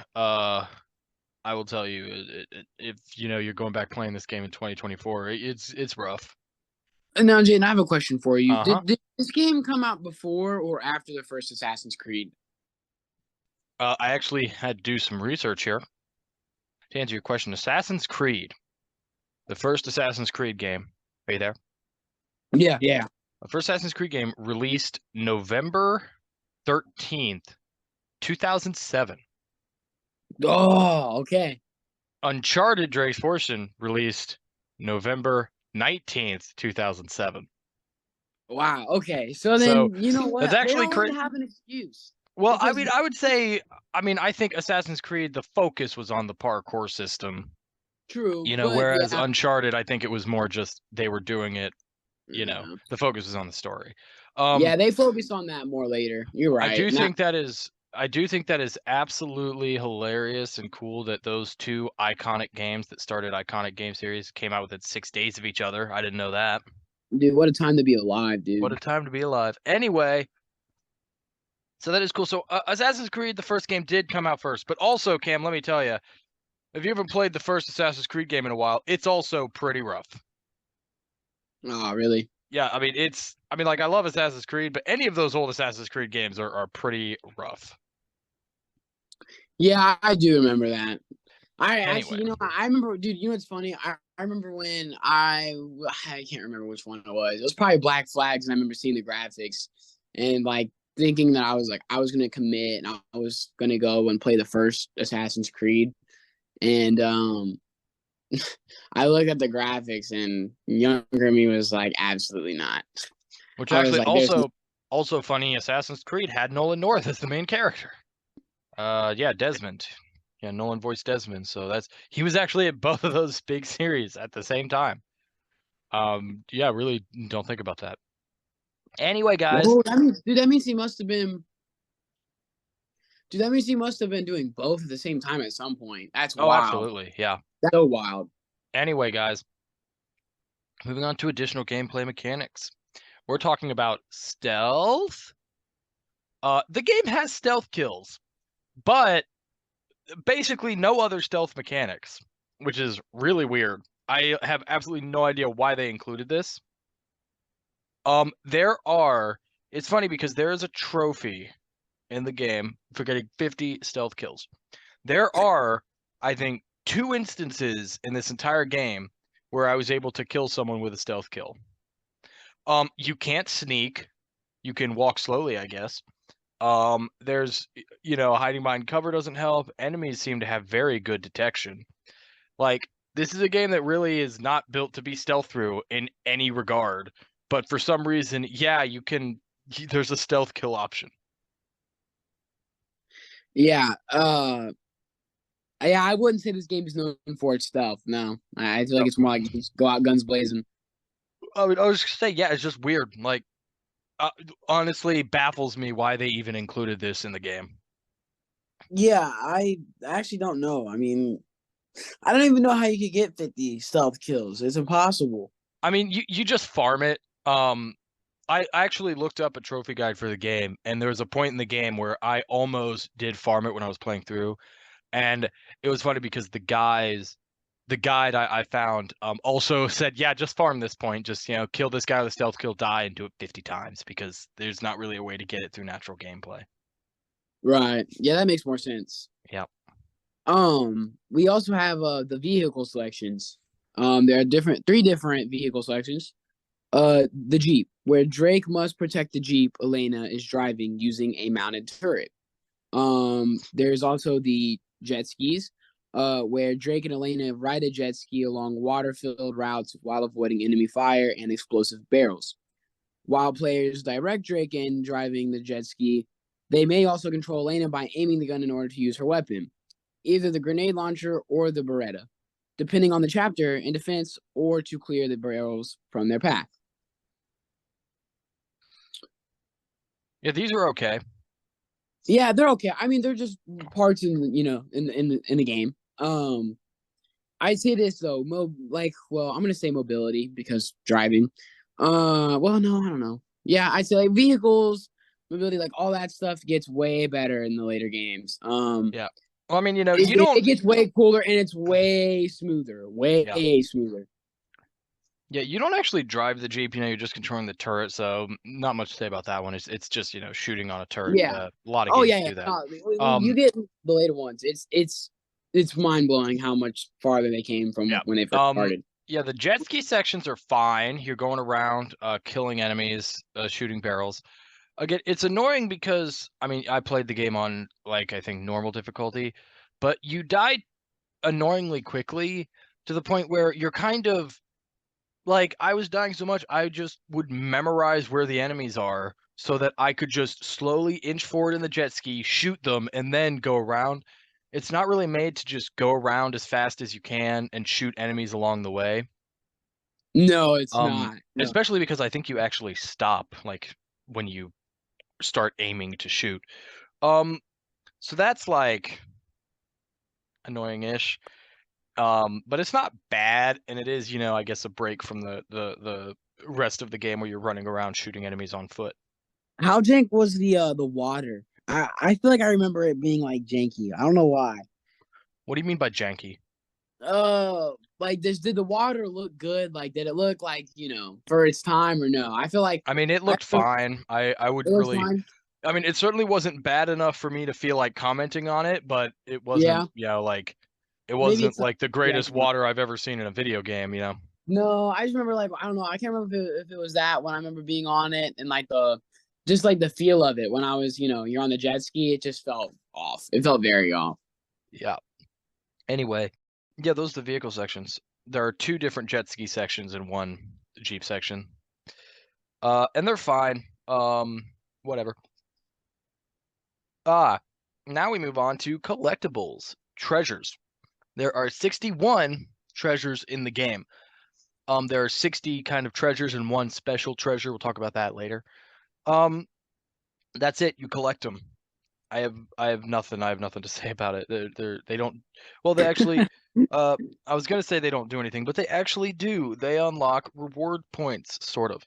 I will tell you, if you're going back playing this game in 2024, it's rough. And now, Jaden, I have a question for you. Uh-huh. Did this game come out before or after the first Assassin's Creed? I actually had to do some research here to answer your question. Assassin's Creed, the first Assassin's Creed game. Are you there? Yeah, yeah. The first Assassin's Creed game released November 13th, 2007. Oh, okay. Uncharted Drake's Fortune released November 19th, 2007. Wow. Okay. So So then, you know that's what? They actually don't really crazy. have an excuse Well, I because mean, I would say, I think Assassin's Creed, the focus was on the parkour system, true, but whereas yeah, Uncharted, I think it was more just they were doing it, yeah, the focus was on the story. yeah. They focused on that more later. You're I right. do Not think that is I do think that is absolutely hilarious and cool that those two iconic games that started iconic game series came out within 6 days of each other. I didn't know that. Dude, what a time to be alive, What a dude. time to be alive. Anyway, so that is cool. So Assassin's Creed, the first game did come out first, but also, Cam, let me tell you, if you haven't played the first Assassin's Creed game in a while, it's also pretty rough. Oh, really? Yeah, I mean, like, I love Assassin's Creed, but any of those old Assassin's Creed games are pretty rough. Yeah, I do remember that. I actually, Anyway, I remember, dude. You know what's funny? I remember when I can't remember which one it was. It was probably Black Flags, and I remember seeing the graphics and like thinking that I was gonna commit and I was gonna go and play the first Assassin's Creed. And I looked at the graphics, and younger me was like, absolutely not. which I was actually like, there's also funny, Assassin's Creed had Nolan North as the main character. Yeah, Desmond. Yeah, Nolan voiced Desmond, so he was actually at both of those big series at the same time. Yeah, really don't think about that. Anyway, guys. well, that means, dude, that means he must have been. Dude, that means he must have been doing both at the same time at some point. That's Oh, wild. absolutely. Yeah. That's so wild. Anyway, guys, moving on to additional gameplay mechanics. We're talking about stealth. The game has stealth kills, but basically no other stealth mechanics, which is really weird. I have absolutely no idea why they included this. There are. It's funny because there is a trophy in the game for getting 50 stealth kills. There are, I think, 2 instances in this entire game where I was able to kill someone with a stealth kill. You can't sneak. You can walk slowly, I guess. There's, hiding behind cover doesn't help. Enemies seem to have very good detection. Like, this is a game that really is not built to be stealth through in any regard. But for some reason, yeah, there's a stealth kill option. Yeah. Yeah, I wouldn't say this game is known for its stealth. No, I feel like No. it's more like just go out guns blazing. I mean, I was just saying, yeah, it's just weird. Like, uh, honestly, baffles me why they even included this in the game. Yeah, I actually don't know. I mean, I don't even know how you could get 50 stealth kills. It's impossible. I mean, you just farm it. I actually looked up a trophy guide for the game, and there was a point in the game where I almost did farm it when I was playing through, and it was funny because the guide I found also said, yeah, just farm this point, just kill this guy with a stealth kill, die, and do it 50 times because there's not really a way to get it through natural gameplay. Right. Yeah, that makes more sense. Yeah. We also have the vehicle selections. There are three different vehicle selections. The Jeep, where Drake must protect the Jeep Elena is driving using a mounted turret. There's also the jet skis, where Drake and Elena ride a jet ski along water-filled routes while avoiding enemy fire and explosive barrels. While players direct Drake in driving the jet ski, they may also control Elena by aiming the gun in order to use her weapon, either the grenade launcher or the Beretta, depending on the chapter, in defense or to clear the barrels from their path. Yeah, these are okay. Yeah, they're okay. I mean, they're just parts in the game. I'd say this though, I'm gonna say mobility because driving. Well, no, I don't know. Yeah, I'd say like vehicles, mobility, like all that stuff gets way better in the later games. Yeah. Well, I mean, you It don't. gets way cooler and it's way smoother, Yeah. way smoother. Yeah, you don't actually drive the Jeep, you're just controlling the turret, so not much to say about that one. It's just, shooting on a turret. Yeah. A lot of Oh games yeah, yeah. do that. No, when you get the later ones, it's mind blowing how much farther they came from Yeah. when they first started. Yeah, the jet ski sections are fine. You're going around, killing enemies, shooting barrels. Again, it's annoying because, I mean, I played the game on, like, I think normal difficulty, but you die annoyingly quickly to the point where you're kind of like, I was dying so much, I just would memorize where the enemies are so that I could just slowly inch forward in the jet ski, shoot them, and then go around. It's not really made to just go around as fast as you can and shoot enemies along the way. No, it's not. No. Especially because I think you actually stop, like, when you start aiming to shoot. Um, So that's like annoying-ish. But it's not bad, and it is, I guess a break from the rest of the game where you're running around shooting enemies on foot. How jank was the water? I feel like I remember it being like janky. I don't know why. What do you mean by janky? Like this, did the water look good? Like, did it look like, for its time or no? I feel like I mean, it I looked fine. I it wouldn't looks really. fine. I mean, it certainly wasn't bad enough for me to feel like commenting on it, but it wasn't, Yeah, like it maybe wasn't it's like the yeah. greatest water I've ever seen in a video game. No, I just remember like I don't know. I can't remember if it was that when I remember being on it and like the just like the feel of it when I was you're on the jet ski. It just felt off. It felt very off. Yeah. Anyway, yeah, those are the vehicle sections. There are two different jet ski sections and one Jeep section. And they're fine. Whatever. Now we move on to collectibles, treasures. There are 61 treasures in the game. There are 60 kind of treasures and one special treasure. We'll talk about that later. That's it. You collect them. I have nothing. I have nothing to say about it. They don't. Well, they actually. I was gonna say they don't do anything, but they actually do. They unlock reward points, sort of.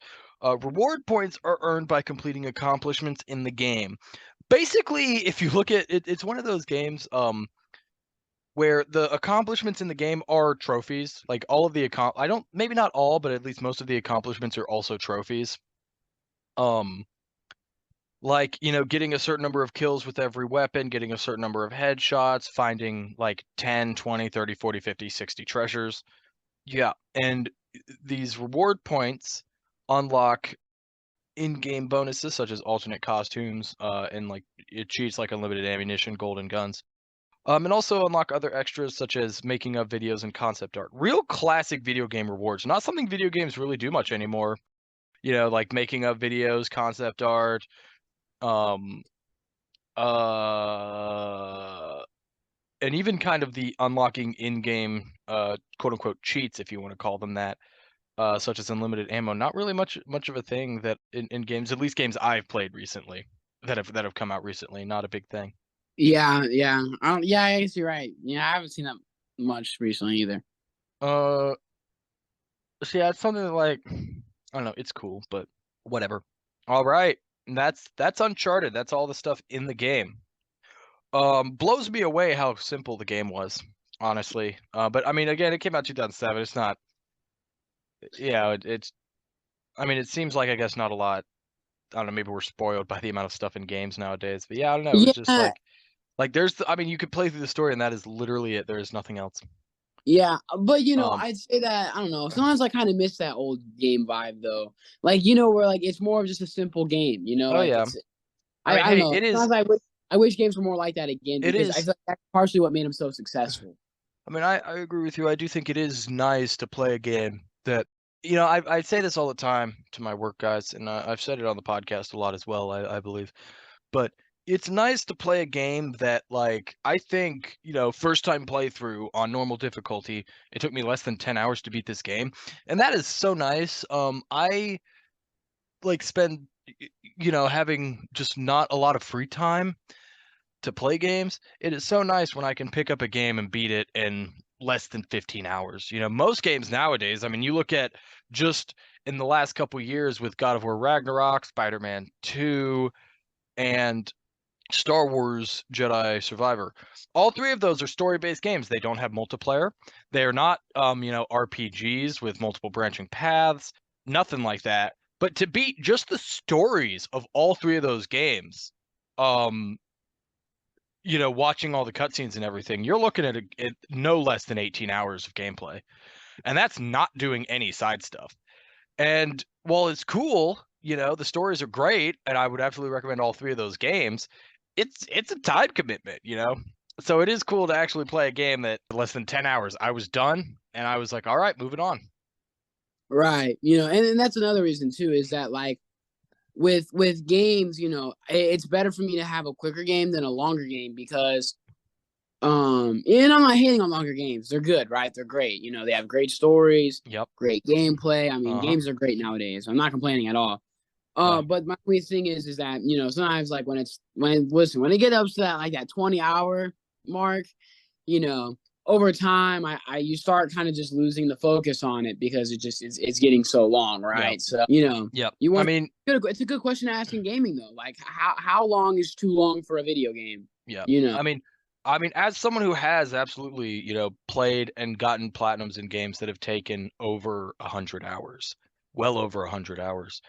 Reward points are earned by completing accomplishments in the game. Basically, if you look at it, it's one of those games where the accomplishments in the game are trophies. Like all of the I don't, maybe not all, but at least most of the accomplishments are also trophies. Um, like, getting a certain number of kills with every weapon, getting a certain number of headshots, finding like 10, 20, 30, 40, 50, 60 treasures. Yeah, and these reward points unlock in-game bonuses such as alternate costumes, and like it cheats like unlimited ammunition, golden guns. And also unlock other extras such as making of videos and concept art. Real classic video game rewards. Not something video games really do much anymore. Like making of videos, concept art, um, uh, and even kind of the unlocking in-game, quote unquote cheats, if you want to call them that, such as unlimited ammo. Not really much of a thing that in games, at least games I've played recently, that have come out recently. Not a big thing. Yeah, yeah. Yeah, I guess you're right. Yeah, I haven't seen that much recently either. Uh, so yeah, it's something that, like, I don't know, it's cool, but whatever. All right, and that's Uncharted. That's all the stuff in the game. Blows me away how simple the game was, honestly. But I mean, again, it came out 2007. It's not, it's. I mean, it seems like, I guess, not a lot. I don't know. Maybe we're spoiled by the amount of stuff in games nowadays. But yeah, I don't know. It was just Yeah, like there's. I mean, you could play through the story, and that is literally it. There is nothing else. yeah, but Um. I'd say that I don't know. Sometimes I kind of miss that old game vibe though. Like where like it's more of just a simple game. Oh Like yeah. it's I mean, I don't hey, know. it is. Sometimes I wish games were more like that again It because I is. feel like that's partially what made them so successful. I mean, I agree with you. I do think it is nice to play a game that, I say this all the time to my work guys, and I've said it on the podcast a lot as well, I believe. But it's nice to play a game that, like, I think, first time playthrough on normal difficulty, it took me less than 10 hours to beat this game. And that is so nice. I like spend, having just not a lot of free time to play games. It is so nice when I can pick up a game and beat it in less than 15 hours. Most games nowadays, I mean, you look at just in the last couple years with God of War Ragnarok, Spider-Man 2, and Star Wars Jedi Survivor. All three of those are story-based games. They don't have multiplayer. They are not RPGs with multiple branching paths, nothing like that. But to beat just the stories of all three of those games, um watching all the cutscenes and everything, you're looking at no less than 18 hours of gameplay. And that's not doing any side stuff. And while it's cool, the stories are great, and I would absolutely recommend all three of those games, it's a time commitment. So it is cool to actually play a game that less than 10 hours, I was done, and I was like, all right, moving on. Right. And that's another reason too is that like with games, it's better for me to have a quicker game than a longer game because and I'm not hating on longer games. They're good, right? They're great. They have great stories, Yep. great gameplay. I mean, Uh-huh. games are great nowadays. I'm not complaining at all. Yeah. But my only thing is that sometimes like when it get up to that like that 20-hour mark, you know, over time you start kind of just losing the focus on it because it's getting so long, Yeah. right? So Yeah. you I want mean, it's a good question to ask in gaming though. Like how long is too long for a video game? yeah. You know, I mean, as someone who has absolutely, played and gotten platinums in games that have taken over 100 hours, well over 100 hours,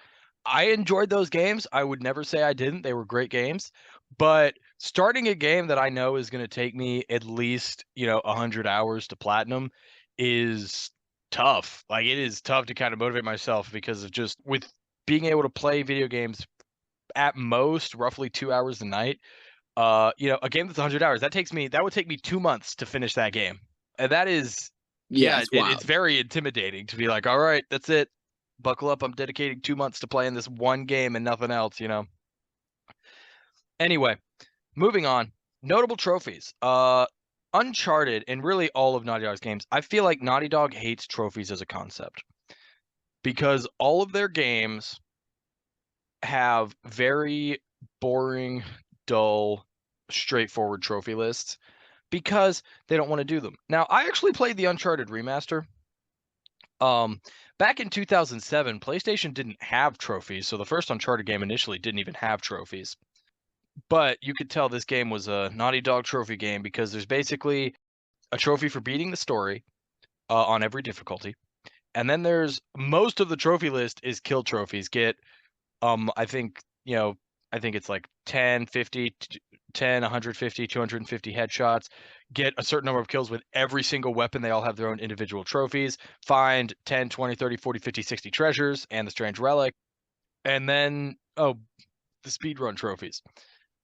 I enjoyed those games. I would never say I didn't. They were great games. But starting a game that I know is going to take me at least, 100 hours to platinum is tough. Like, it is tough to kind of motivate myself because of just with being able to play video games at most roughly 2 hours a night. A game that's 100 hours, that would take me 2 months to finish that game. And that is, yeah, yeah, it's it's wild. very intimidating to be like, all right, that's it. Buckle up. I'm dedicating 2 months to playing this one game and nothing else. Anyway, moving on. Notable trophies. Uncharted and really all of Naughty Dog's games. I feel like Naughty Dog hates trophies as a concept because all of their games have very boring, dull, straightforward trophy lists because they don't want to do them. Now, I actually played the Uncharted remaster. Um, Back in 2007, PlayStation didn't have trophies, so the first Uncharted game initially didn't even have trophies. But you could tell this game was a Naughty Dog trophy game because there's basically a trophy for beating the story on every difficulty. And then there's most of the trophy list is kill trophies. I think, I think it's like 10, 50, 10, 150, 250 headshots. Get a certain number of kills with every single weapon. They all have their own individual trophies. Find 10, 20, 30, 40, 50, 60 treasures and the strange relic. And then, the speedrun trophies.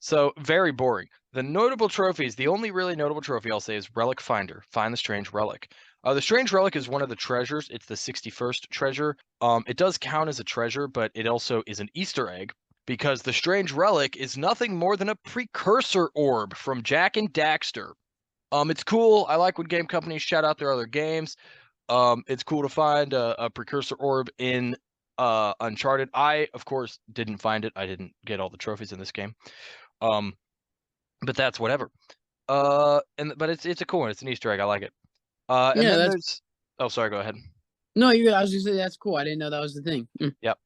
So very boring. The notable trophies, the only really notable trophy I'll say is Relic Finder. Find the strange relic. The strange relic is one of the treasures. It's the 61st treasure. It does count as a treasure, but it also is an Easter egg because the strange relic is nothing more than a precursor orb from Jack and Daxter. It's cool. I like when game companies shout out their other games. It's cool to find a precursor orb in Uncharted. I, of course, didn't find it. I didn't get all the trophies in this game. Um, but that's whatever. But it's a cool one. It's an Easter egg. I like it. And Yeah, then that's there's oh, sorry, go ahead. no, you. I was just say that's cool. I didn't know that was the thing. Yep.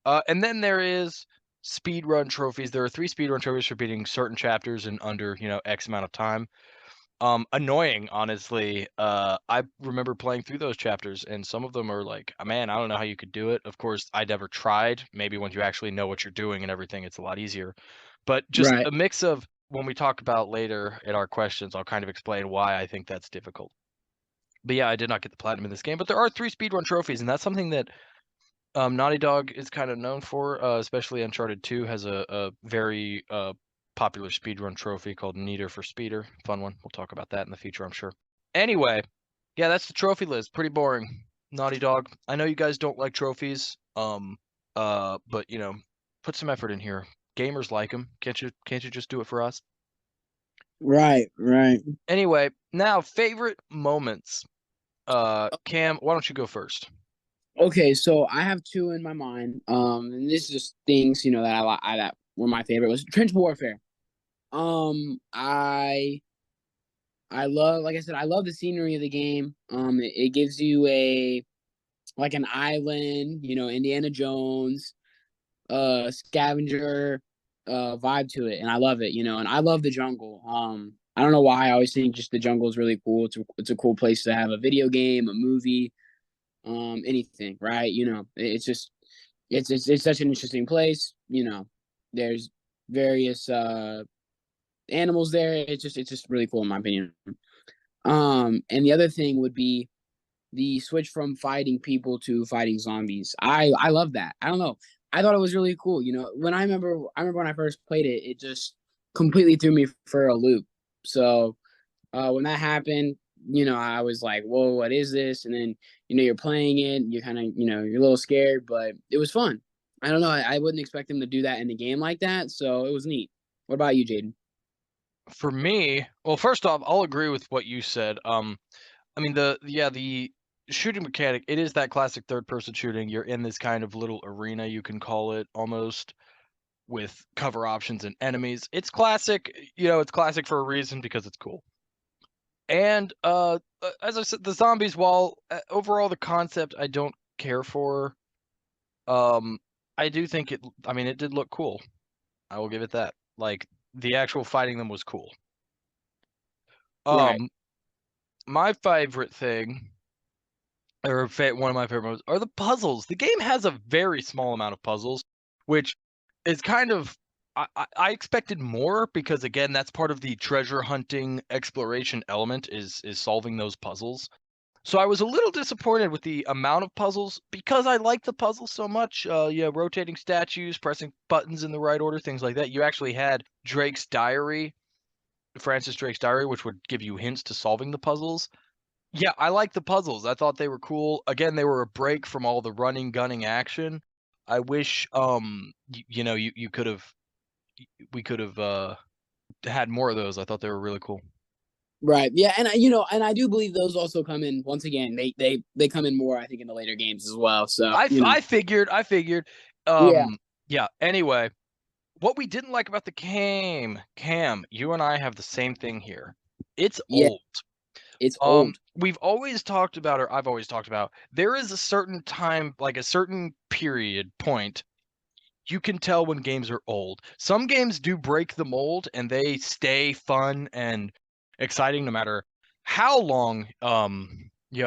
And then there is speedrun trophies. There are 3 speedrun trophies for beating certain chapters in under, X amount of time. Annoying, honestly. I remember playing through those chapters, and some of them are like, man, I don't know how you could do it. Of course, I never tried. Maybe once you actually know what you're doing and everything, it's a lot easier. But just Right. a mix of when we talk about later in our questions, I'll kind of explain why I think that's difficult. But yeah, I did not get the platinum in this game, but there are 3 speedrun trophies, and that's something that Naughty Dog is kind of known for, especially Uncharted 2 has a very popular speedrun trophy called Neater for Speeder. Fun one. We'll talk about that in the future, I'm sure. Anyway, yeah, that's the trophy list. Pretty boring. Naughty Dog. I know you guys don't like trophies, but put some effort in here. Gamers like them. Can't you just do it for us? Right. Right. Anyway, now favorite moments. Cam, why don't you go first? Okay, so I have two in my mind. And this is just things that that were my favorite was trench warfare. I love, like I said, I love the scenery of the game. It gives you a like an island, Indiana Jones, scavenger, vibe to it, and I love it. And I love the jungle. I don't know why I always think just the jungle is really cool. It's a cool place to have a video game, a movie, anything, right? It's just it's such an interesting place. There's various animals there. It's just really cool in my opinion. And the other thing would be the switch from fighting people to fighting zombies. I love that. I don't know. I thought it was really cool. When I remember when I first played it, it just completely threw me for a loop. So when that happened, I was like, "Whoa, what is this?" And then you're playing it, you're kind of you're a little scared, but it was fun. I don't know. I wouldn't expect them to do that in the game like that, so it was neat. What about you, Jaden? For me, well, first off, I'll agree with what you said. I mean the shooting mechanic, it is that classic third-person shooting. You're in this kind of little arena, you can call it, almost, with cover options and enemies. It's classic, it's classic for a reason because it's cool. And, as I said, the zombies, while, overall the concept I don't care for, um, I do think it did look cool. I will give it that. Like, the actual fighting them was cool. Right. Um, my favorite thing, or one of my favorite modes, are the puzzles. The game has a very small amount of puzzles, which is kind of I expected more because again, that's part of the treasure hunting exploration element is solving those puzzles. So I was a little disappointed with the amount of puzzles because I like the puzzles so much. Rotating statues, pressing buttons in the right order, things like that. You actually had Francis Drake's diary, which would give you hints to solving the puzzles. Yeah, I like the puzzles. I thought they were cool. Again, they were a break from all the running, gunning action. I wish, you could have, we could have had more of those. I thought they were really cool. Right. Yeah, and and I do believe those also come in once again. They come in more, I think, in the later games as well. So I figured. yeah, Yeah. Anyway, what we didn't like about the game, Cam, you and I have the same thing here. It's yeah, old. it's old. We've always talked about, or I've always talked about, there is a certain time, like a certain period point you can tell when games are old. Some games do break the mold and they stay fun and exciting no matter how long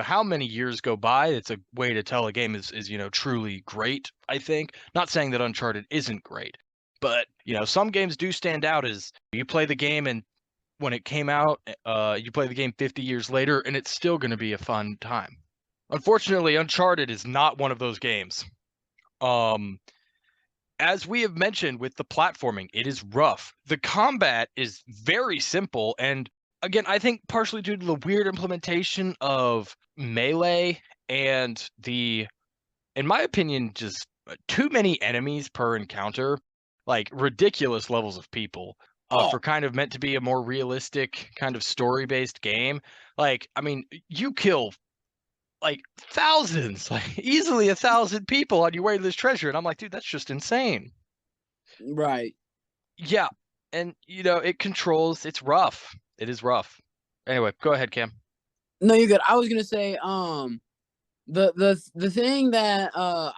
how many years go by. It's a way to tell a game is truly great, I think. Not saying that Uncharted isn't great, but some games do stand out as you play the game and when it came out, you play the game 50 years later and it's still going to be a fun time. Unfortunately, Uncharted is not one of those games. Um as we have mentioned with the platforming, it is rough. The combat is very simple. And again, I think partially due to the weird implementation of melee and in my opinion, just too many enemies per encounter, like ridiculous levels of people. For Oh, kind of meant to be a more realistic kind of story based game. Like, I mean, you kill like thousands, like easily 1,000 people on your way to this treasure. And I'm like, dude, that's just insane. right. Yeah, and, it's rough. It is rough. Anyway, go ahead, Cam. No, you're good. I was gonna say, the thing that oh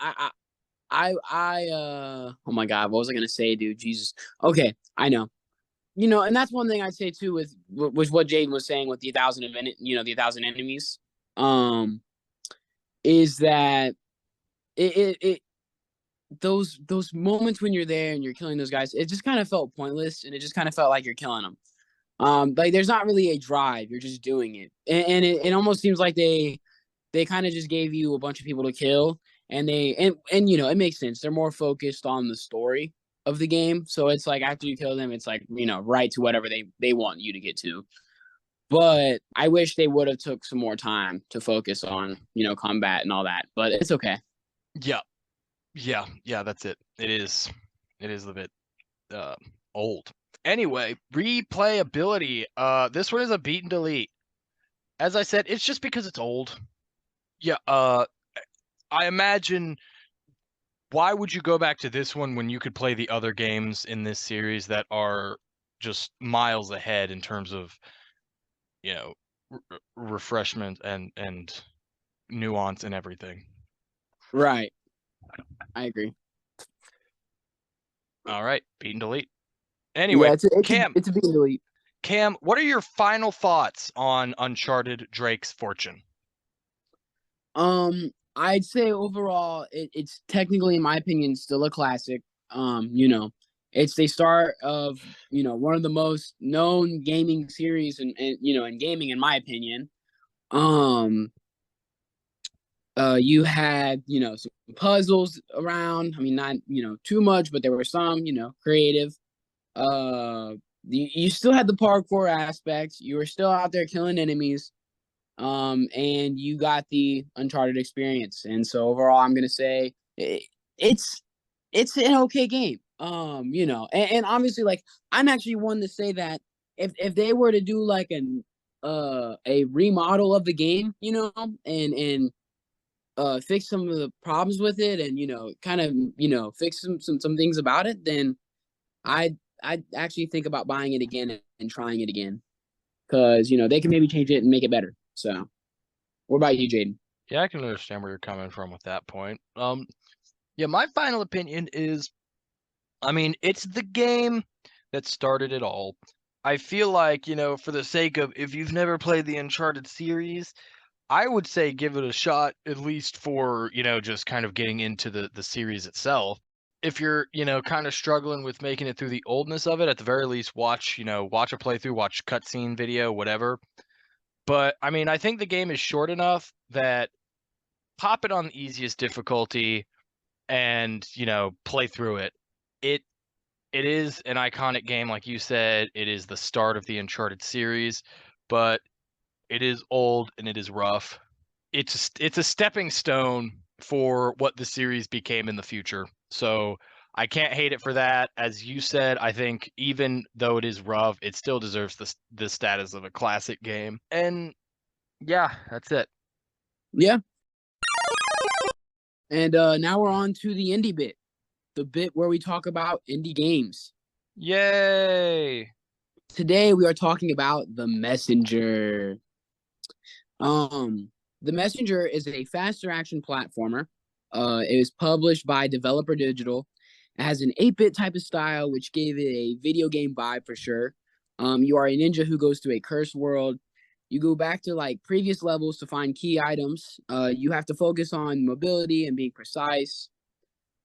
my god, what was I gonna say, dude? Jesus. Okay, I know. And that's one thing I'd say too with what Jaden was saying with the 1,000 enemies. Um, is that it those moments when you're there and you're killing those guys, it just kind of felt pointless, and it just kind of felt like you're killing them. Like there's not really a drive. You're just doing it, and it almost seems like they kind of just gave you a bunch of people to kill, and it makes sense. They're more focused on the story of the game, so it's like after you kill them, it's like right to whatever they want you to get to. But I wish they would have took some more time to focus on combat and all that. But it's okay. Yeah, yeah, that's it. It is a bit uh, old. Anyway, replayability. This one is a beat and delete. As I said, it's just because it's old. Yeah. I imagine why would you go back to this one when you could play the other games in this series that are just miles ahead in terms of refreshment and nuance and everything. Right, I agree. All right, beat and delete. Yeah, Anyway, Cam, it's a big delete. what are your final thoughts on Uncharted Drake's Fortune? I'd say overall, it's technically, in my opinion, still a classic. It's the start of one of the most known gaming series, and gaming, in my opinion. Um, you had some puzzles around. I mean, not too much, but there were some creative. You still had the parkour aspects. You were still out there killing enemies. And you got the Uncharted experience. And so overall, I'm gonna say it's it's an okay game. And obviously, like I'm actually one to say that if they were to do like a remodel of the game, and fix some of the problems with it, and kind of fix some things about it, then I actually think about buying it again and trying it again, because they can maybe change it and make it better. So, what about you, Jaden? Yeah, I can understand where you're coming from with that point. Yeah, my final opinion is, I mean, it's the game that started it all. I feel like, for the sake of, if you've never played the Uncharted series, I would say give it a shot, at least for, just kind of getting into the series itself. If you're, kind of struggling with making it through the oldness of it, at the very least, watch a playthrough, watch cutscene video, whatever. But I mean, I think the game is short enough that pop it on the easiest difficulty and, play through it. It it is an iconic game, like you said. It is the start of the Uncharted series, but it is old and it is rough. It's a stepping stone for what the series became in the future. So I can't hate it for that. As you said, I think even though it is rough, it still deserves the status of a classic game. And yeah, that's it. Yeah. And now we're on to the indie bit, the bit where we talk about indie games. Yay! Today we are talking about The Messenger. Um, The Messenger is a faster action platformer. It was published by Developer Digital. It has an 8-bit type of style, which gave it a video game vibe for sure. You are a ninja who goes to a cursed world. You go back to like previous levels to find key items. You have to focus on mobility and being precise.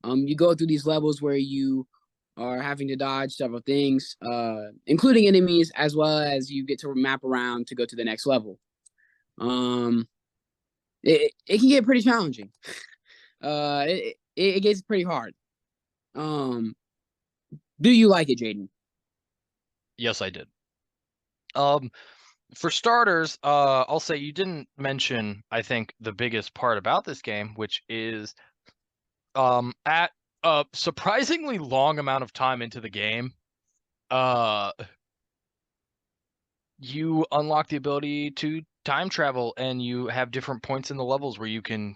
You go through these levels where you are having to dodge several things, including enemies, as well as you get to map around to go to the next level. Um, it can get pretty challenging. It gets pretty hard. Um, do you like it, Jaden? Yes, I did. Um, for starters, I'll say you didn't mention, I think, the biggest part about this game, which is at a surprisingly long amount of time into the game, uh, you unlock the ability to time travel, and you have different points in the levels where you can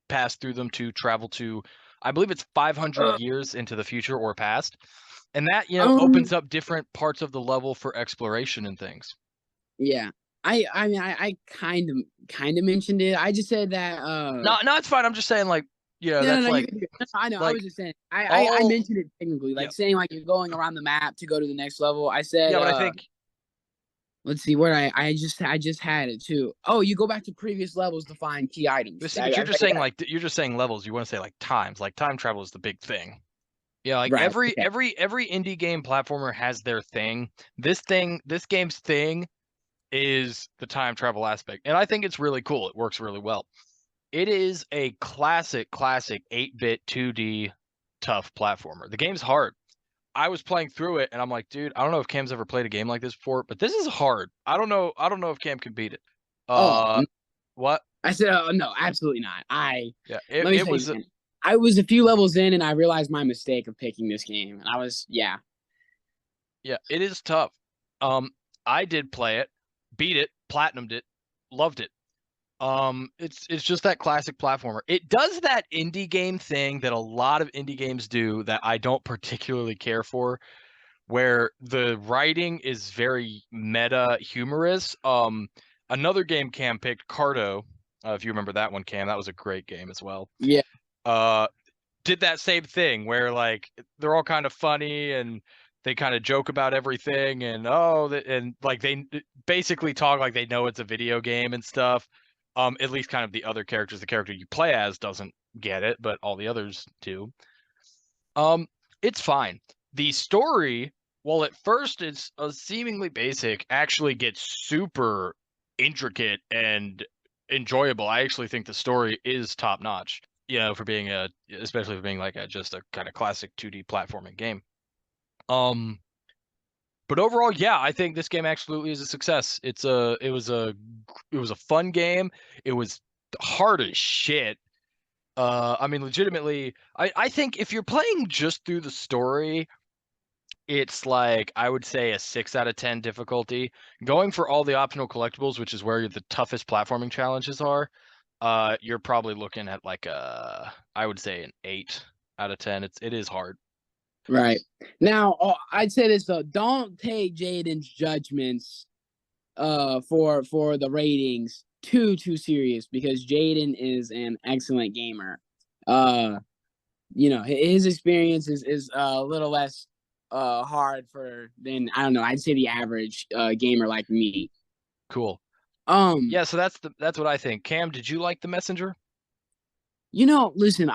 pass through them to travel to, I believe it's 500 Uh, years into the future or past, and that um, opens up different parts of the level for exploration and things. yeah. I mean I kind of mentioned it. I just said that No, no, it's fine. I'm just saying, like, no, that's you like can do it. No, I know. I was like just saying. I all mentioned it technically, yeah, like saying like you're going around the map to go to the next level. I said yeah, but I think let's see where I just had it too. Oh, you go back to previous levels to find key items. see, but I read that. you're just saying levels. You want to say like times, like time travel is the big thing. Yeah, like Right. every Okay. every every indie game platformer has their thing. This game's thing is the time travel aspect, and I think it's really cool. It works really well. It is a classic 8-bit 2D tough platformer. The game's hard. I was playing through it and I'm like, dude, I don't know if Cam's ever played a game like this before, but this is hard. I don't know if Cam can beat it. Oh, What? I said, no, absolutely not. Yeah, Let me it tell you, was man. I was a few levels in, and I realized my mistake of picking this game, and yeah. yeah, it is tough. Um, I did play it, beat it, platinumed it, loved it. It's just that classic platformer. It does that indie game thing that a lot of indie games do that I don't particularly care for, where the writing is very meta humorous. Another game Cam picked, Cardo, if you remember that one, Cam, that was a great game as well. Yeah, Uh, did that same thing where like they're all kind of funny and they kind of joke about everything, and and like they basically talk like they know it's a video game and stuff. At least kind of the other characters, the character you play as doesn't get it, but all the others do. Um, it's fine. The story, while at first it's seemingly basic, actually gets super intricate and enjoyable. I actually think the story is top notch. For being especially for being like just a kind of classic 2D platforming game. Um, but overall, yeah, I think this game absolutely is a success. It was a fun game. It was hard as shit. I mean, legitimately, I think if you're playing just through the story, It's like, I would say a 6 out of 10 difficulty. Going for all the optional collectibles, which is where the toughest platforming challenges are, you're probably looking at like I would say an 8 out of 10. It is hard. Right. Now, I'd say this though: don't take Jaden's judgments for the ratings too serious, because Jaden is an excellent gamer. Uh, his experience is a little less hard for than, I don't know, I'd say the average gamer like me. Cool. Um, Yeah, so that's what I think. Cam, did you like The Messenger? listen,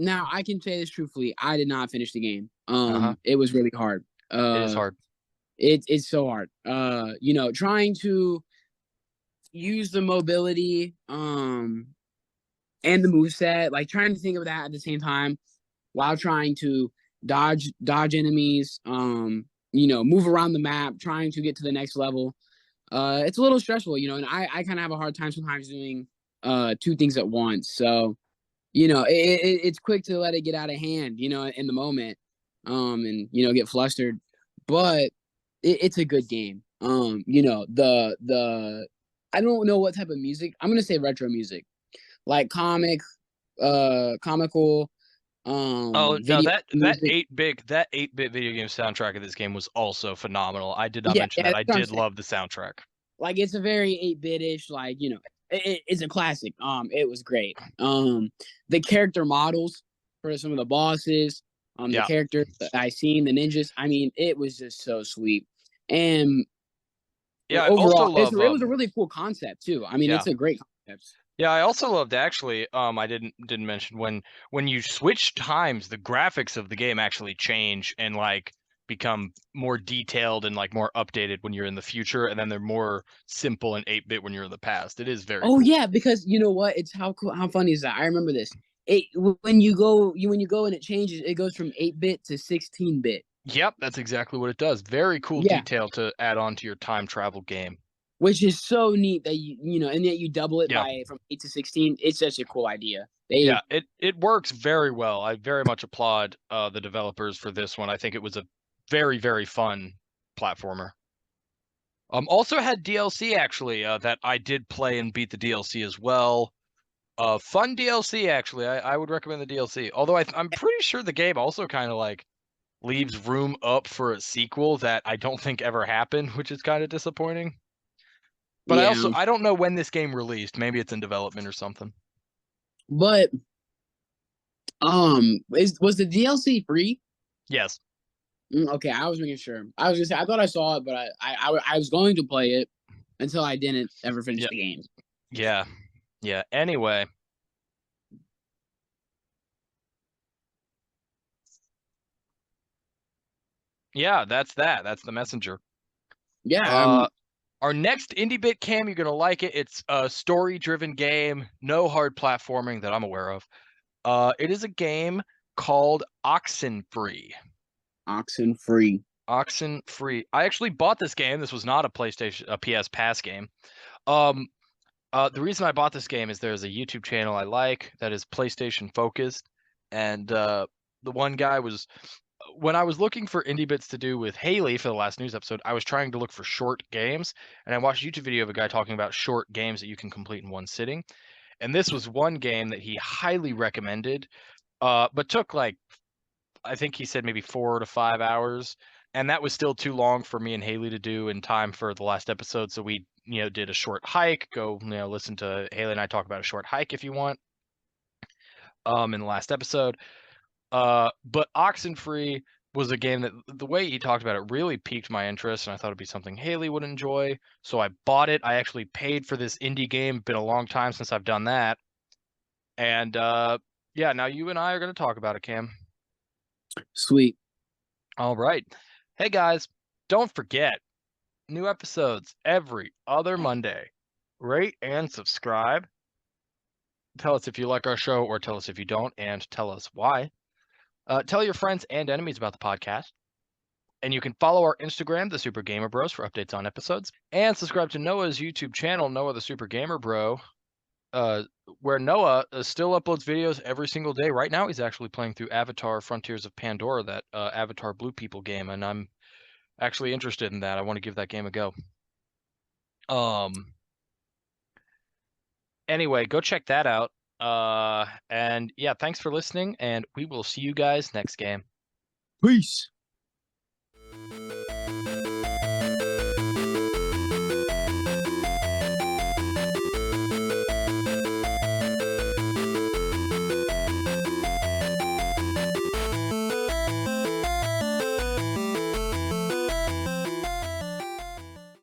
now I can say this truthfully: I did not finish the game. Uh-huh. It was really hard. It is hard. It's so hard. Trying to use the mobility and the move set, like trying to think of that at the same time while trying to dodge enemies, move around the map, trying to get to the next level. It's a little stressful, and I kind of have a hard time sometimes doing two things at once. So, it's quick to let it get out of hand, in the moment, and get flustered. But it's a good game. The I don't know what type of music. I'm gonna say retro music, like comical, Oh, no, video music. 8-bit video game soundtrack of this game was also phenomenal. I did not Yeah, mention yeah, that. that's I what I'm did saying. love the soundtrack. Like, it's a very 8-bit-ish, like, it's a classic. It was great. The character models for some of the bosses, the Yeah. characters that I seen, the ninjas. I mean, it was just so sweet. And Yeah, I also overall, love it was a really cool concept too. I mean, yeah. it's a great concept. Yeah, I also loved actually, I didn't mention when you switch times, the graphics of the game actually change and like become more detailed and like more updated when you're in the future, and then they're more simple and 8-bit when you're in the past. It is very Oh cool. yeah, because you know what? It's how cool, how funny is that? I remember this. When you go and it changes, it goes from 8-bit to 16-bit. Yep, that's exactly what it does. Very cool Yeah, detail to add on to your time travel game. which is so neat that and yet you double it Yeah. by from 8 to 16. It's such a cool idea. They Yeah, it works very well. I very much applaud the developers for this one. I think it was a very, very fun platformer. Also had DLC actually that I did play and beat the DLC as well. Fun DLC actually. I would recommend the DLC. Although I'm pretty sure the game also kind of like leaves room up for a sequel that I don't think ever happened, which is kind of disappointing. But Yeah, I don't know when this game released. Maybe it's in development or something. but was the DLC free? Yes. Okay, I was making sure. I was gonna say I thought I saw it, but I was going to play it until I didn't ever finish Yeah. the game. Yeah. Yeah. Anyway, yeah, that's that. That's the messenger. Yeah, Our next indie bit, Cam, you're gonna like it. It's a story-driven game, no hard platforming that I'm aware of. It is a game called Oxenfree. oxen free. Oxenfree. I actually bought this game. This was not a PS Pass game. Um, the reason I bought this game is there's a YouTube channel I like that is PlayStation focused, and the one guy was when I was looking for indie bits to do with Haley for the last news episode, I was trying to look for short games, and I watched a YouTube video of a guy talking about short games that you can complete in one sitting. And this was one game that he highly recommended, but took like I think he said maybe 4 to 5 hours, and that was still too long for me and Haley to do in time for the last episode. So we, did a short hike. Go, listen to Haley and I talk about a short hike if you want. In the last episode. But Oxenfree was a game that the way he talked about it really piqued my interest, and I thought it'd be something Haley would enjoy. So I bought it. I actually paid for this indie game. Been a long time since I've done that. And yeah, now you and I are going to talk about it, Cam. Sweet. All right. Hey guys, don't forget new episodes every other Monday. Rate and subscribe. Tell us if you like our show or tell us if you don't, and tell us why. Tell your friends and enemies about the podcast. And you can follow our Instagram, the Super Gamer Bros, for updates on episodes. And subscribe to Noah's YouTube channel, Noah the Super Gamer Bro, where Noah still uploads videos every single day. Right now, he's actually playing through Avatar: Frontiers of Pandora, that Avatar Blue People game, and I'm actually interested in that. I want to give that game a go. Um. Anyway, go check that out. And yeah, thanks for listening, and we will see you guys next game. Peace.